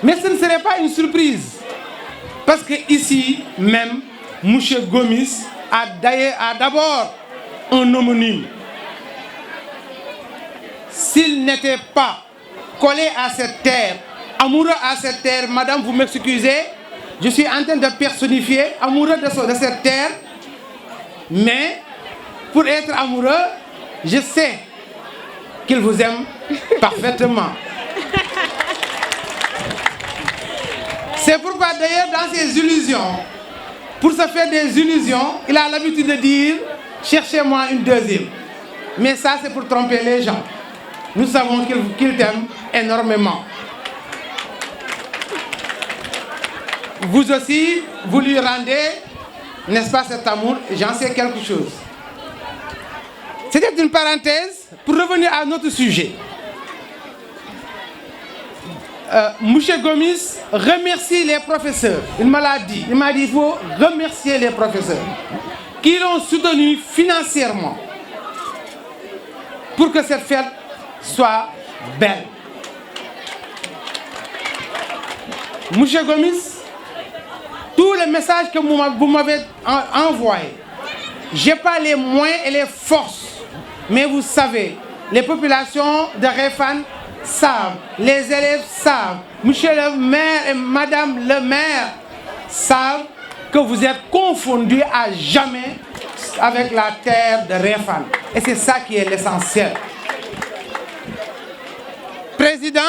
Mais ce ne serait pas une surprise. Parce que ici même, M. Gomis a d'abord un homonyme. S'il n'était pas collé à cette terre, amoureux à cette terre, madame, vous m'excusez, je suis en train de personnifier, amoureux de cette terre, mais pour être amoureux, je sais qu'il vous aime parfaitement. C'est pourquoi d'ailleurs dans ses illusions, pour se faire des illusions, il a l'habitude de dire « cherchez-moi une deuxième ». Mais ça c'est pour tromper les gens. Nous savons qu'il t'aime énormément. Vous aussi, vous lui rendez, n'est-ce pas, cet amour, j'en sais quelque chose. C'était une parenthèse pour revenir à notre sujet. Monsieur Gomis remercie les professeurs. Il m'a dit, il faut remercier les professeurs qui l'ont soutenu financièrement pour que cette fête soit belle. Monsieur Gomis, tous les messages que vous m'avez envoyés. Je n'ai pas les moyens et les forces. Mais vous savez, les populations de Réfane savent, les élèves savent, monsieur le maire et madame le maire savent que vous êtes confondus à jamais avec la terre de Réfane. Et c'est ça qui est l'essentiel. Président,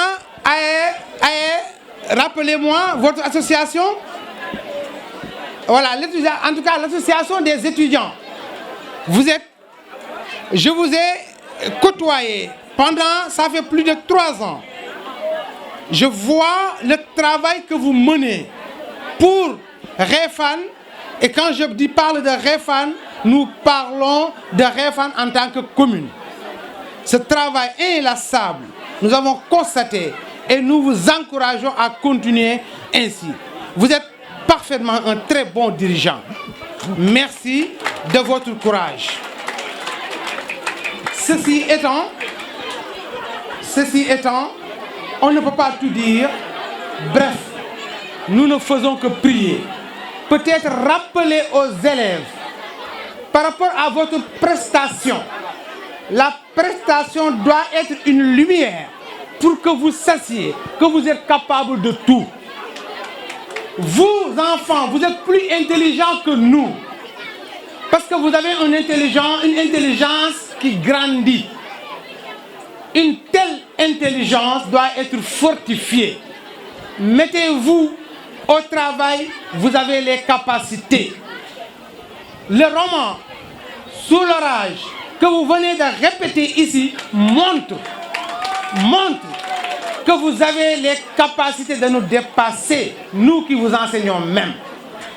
rappelez-moi votre association. Voilà, en tout cas l'association des étudiants. Je vous ai côtoyé pendant, ça fait plus de 3 ans. Je vois le travail que vous menez pour Réfane. Et quand je parle de Réfane, nous parlons de Réfane en tant que commune. Ce travail inlassable, nous avons constaté et nous vous encourageons à continuer ainsi. Vous êtes parfaitement un très bon dirigeant. Merci de votre courage. Ceci étant, on ne peut pas tout dire. Bref, nous ne faisons que prier. Peut-être rappeler aux élèves par rapport à votre prestation. La prestation doit être une lumière pour que vous sachiez que vous êtes capable de tout. Vous, enfants, vous êtes plus intelligents que nous. Parce que vous avez une intelligence qui grandit. Une telle intelligence doit être fortifiée. Mettez-vous au travail, vous avez les capacités. Le roman « Sous l'orage » que vous venez de répéter ici montre que vous avez les capacités de nous dépasser, nous qui vous enseignons même.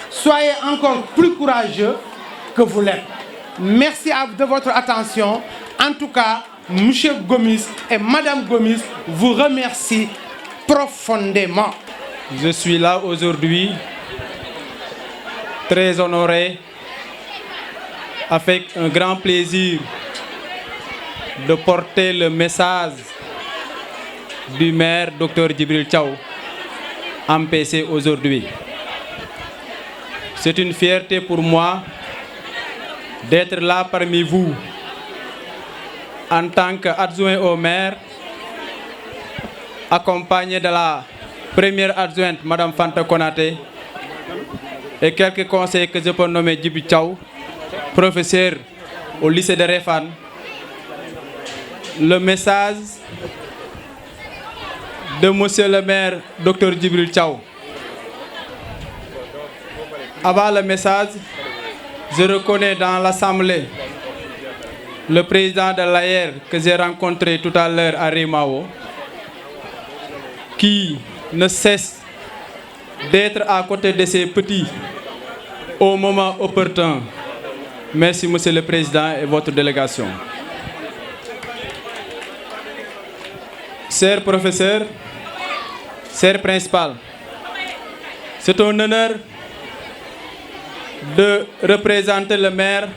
Soyez encore plus courageux que vous l'êtes. Merci de votre attention. En tout cas, M. Gomis et Mme Gomis vous remercient profondément. Je suis là aujourd'hui, très honoré, avec un grand plaisir de porter le message du maire Dr Djibril Thiaw, MPC aujourd'hui. C'est une fierté pour moi d'être là parmi vous en tant qu'adjoint au maire, accompagné de la première adjointe, Mme Fanta Konaté, et quelques conseillers que je peux nommer Djibril Thiaw, professeur au lycée de Réfane. Le message de monsieur le maire Dr Djibril Thiaw. Avant le message, je reconnais dans l'Assemblée le président de l'AER que j'ai rencontré tout à l'heure à Rimao, qui ne cesse d'être à côté de ses petits au moment opportun. Merci, monsieur le président et votre délégation. Chers professeurs, chers principal, c'est un honneur de représenter le maire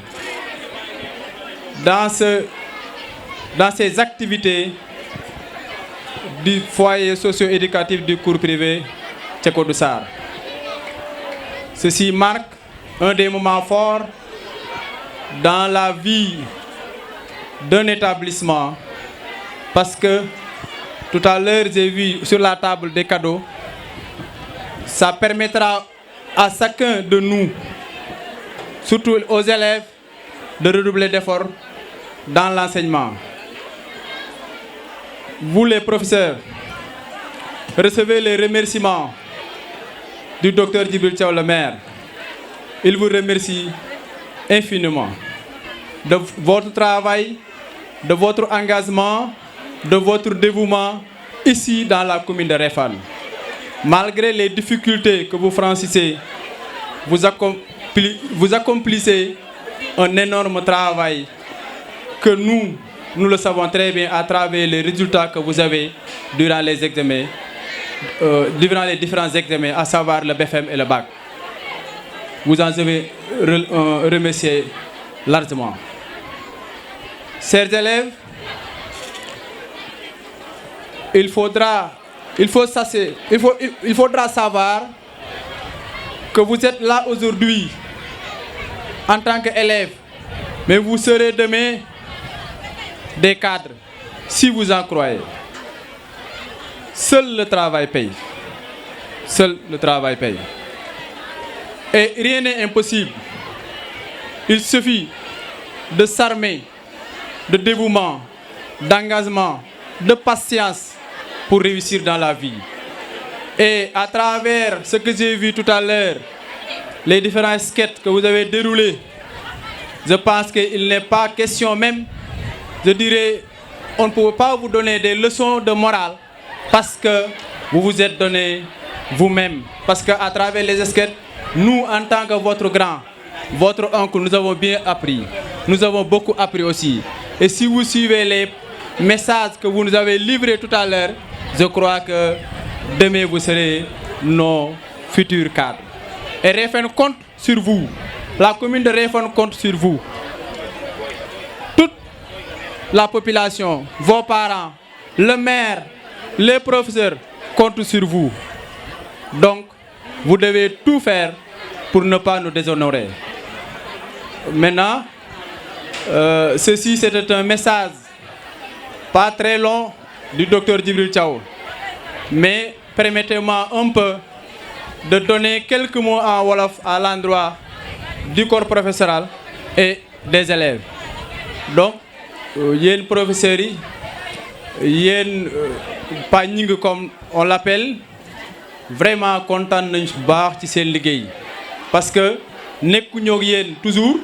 dans ces activités du foyer socio-éducatif du cours privé Tchekodou Sarr. Ceci marque un des moments forts dans la vie d'un établissement, parce que tout à l'heure j'ai vu sur la table des cadeaux. Ça permettra à chacun de nous, surtout aux élèves, de redoubler d'efforts dans l'enseignement. Vous les professeurs, recevez les remerciements du docteur Djibril Thiaw le maire. Il vous remercie infiniment de votre travail, de votre engagement, de votre dévouement ici dans la commune de Réfane. Malgré les difficultés que vous franchissez, vous accomplissez un énorme travail que nous le savons très bien à travers les résultats que vous avez durant les examens, durant les différents examens, à savoir le BFM et le bac. Vous en avez remercié largement. Chers élèves, il faudra savoir que vous êtes là aujourd'hui en tant qu'élève, mais vous serez demain des cadres, si vous en croyez. Seul le travail paye. Seul le travail paye. Et rien n'est impossible. Il suffit de s'armer, de dévouement, d'engagement, de patience pour réussir dans la vie. Et à travers ce que j'ai vu tout à l'heure, les différents sketchs que vous avez déroulés, je pense qu'il n'est pas question même, je dirais, on ne peut pas vous donner des leçons de morale parce que vous vous êtes donné vous-même. Parce qu'à travers les sketchs, nous, en tant que votre grand, votre oncle, nous avons bien appris. Nous avons beaucoup appris aussi. Et si vous suivez les messages que vous nous avez livrés tout à l'heure, je crois que demain vous serez nos futurs cadres. Et Réfane compte sur vous. La commune de Réfane compte sur vous. Toute la population, vos parents, le maire, les professeurs comptent sur vous. Donc, vous devez tout faire pour ne pas nous déshonorer. Maintenant, ceci c'était un message pas très long du docteur Djibril Thiaw. Mais permettez-moi un peu de donner quelques mots en wolof à l'endroit du corps professoral et des élèves. Donc, yéen professeurs yi, yéen Pa Gningue comme on l'appelle, vraiment content nañ bu baax ci seen liggéey parce que nekkuñoo ak yéen toujours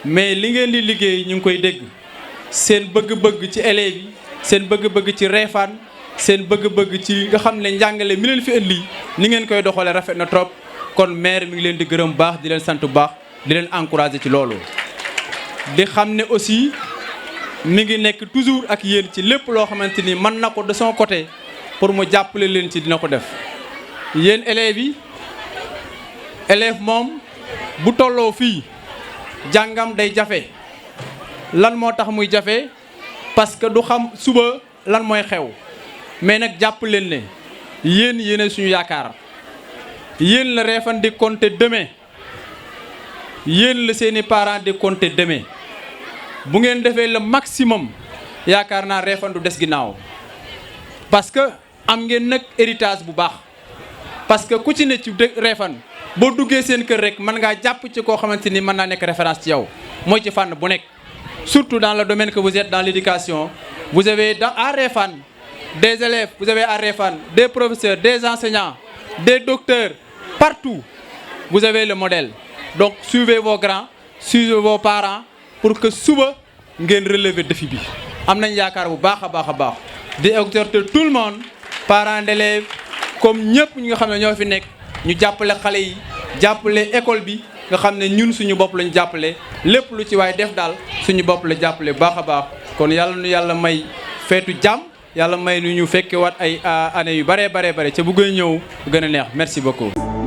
mais li ngeen di liggéey ñu ngi koy dégg seen bëgg-bëgg ci élèves yi seen bëgg-bëgg ci Réfane seen bëgg-bëgg ci nga xam ne njàngale mi leen fi indi ni ngeen koy doxalee rafet na trop kon maire mi ngi leen di gërëm baax di leen sant bu baax di leen encourager ci loolu. di xam ne aussi mi ngi nekk toujours ak yéen ci lépp loo xamante ni mën na ko de son côté pour mu jàppale leen ci dina ko def. yéen élèves yi élève moom bu tolloo fii jàngam day jafe lan moo tax muy jafe parce que du xam suba lan mooy xew mais nag jàpp leen ne yéen yéen suñu yaakaar yéen la Réfane di compter demain yéen la seeni parents di compter demain bu ngeen defee le maximum yaakaar naa Réfane du des ginnaaw parce que am ngeen nag héritage bu baax. parce que ku ci ne ci Réfane boo duggee seen kër rek mën ngaa jàpp ci koo xamante ni mën naa nekk référence ci yow mooy ci fànn bu nekk surtout dans le domaine que vous êtes dans l'éducation vous avez à Réfane des élèves vous avez à Réfane des professeurs des enseignants des docteurs partout vous avez le modèle donc suivez vos grands suivez vos parents pour que suba ngeen relever défi bi am nañ yaakaar bu baax a baax di exhorter tout le monde parents d'élèves comme ñëpp ñi nga xam ne ñoo fi nekk ñu jàppale xale yi jàppale école bi nga xam ne ñun suñu bopp lañu jàppale lépp lu ci waay def daal suñu bopp la jàppale baax a baax kon yàlla nu yàlla may feetu jàmm yàlla may nu ñu fekke waat ay année yu bare ca bu gën ñëw bu gën a neex merci beaucoup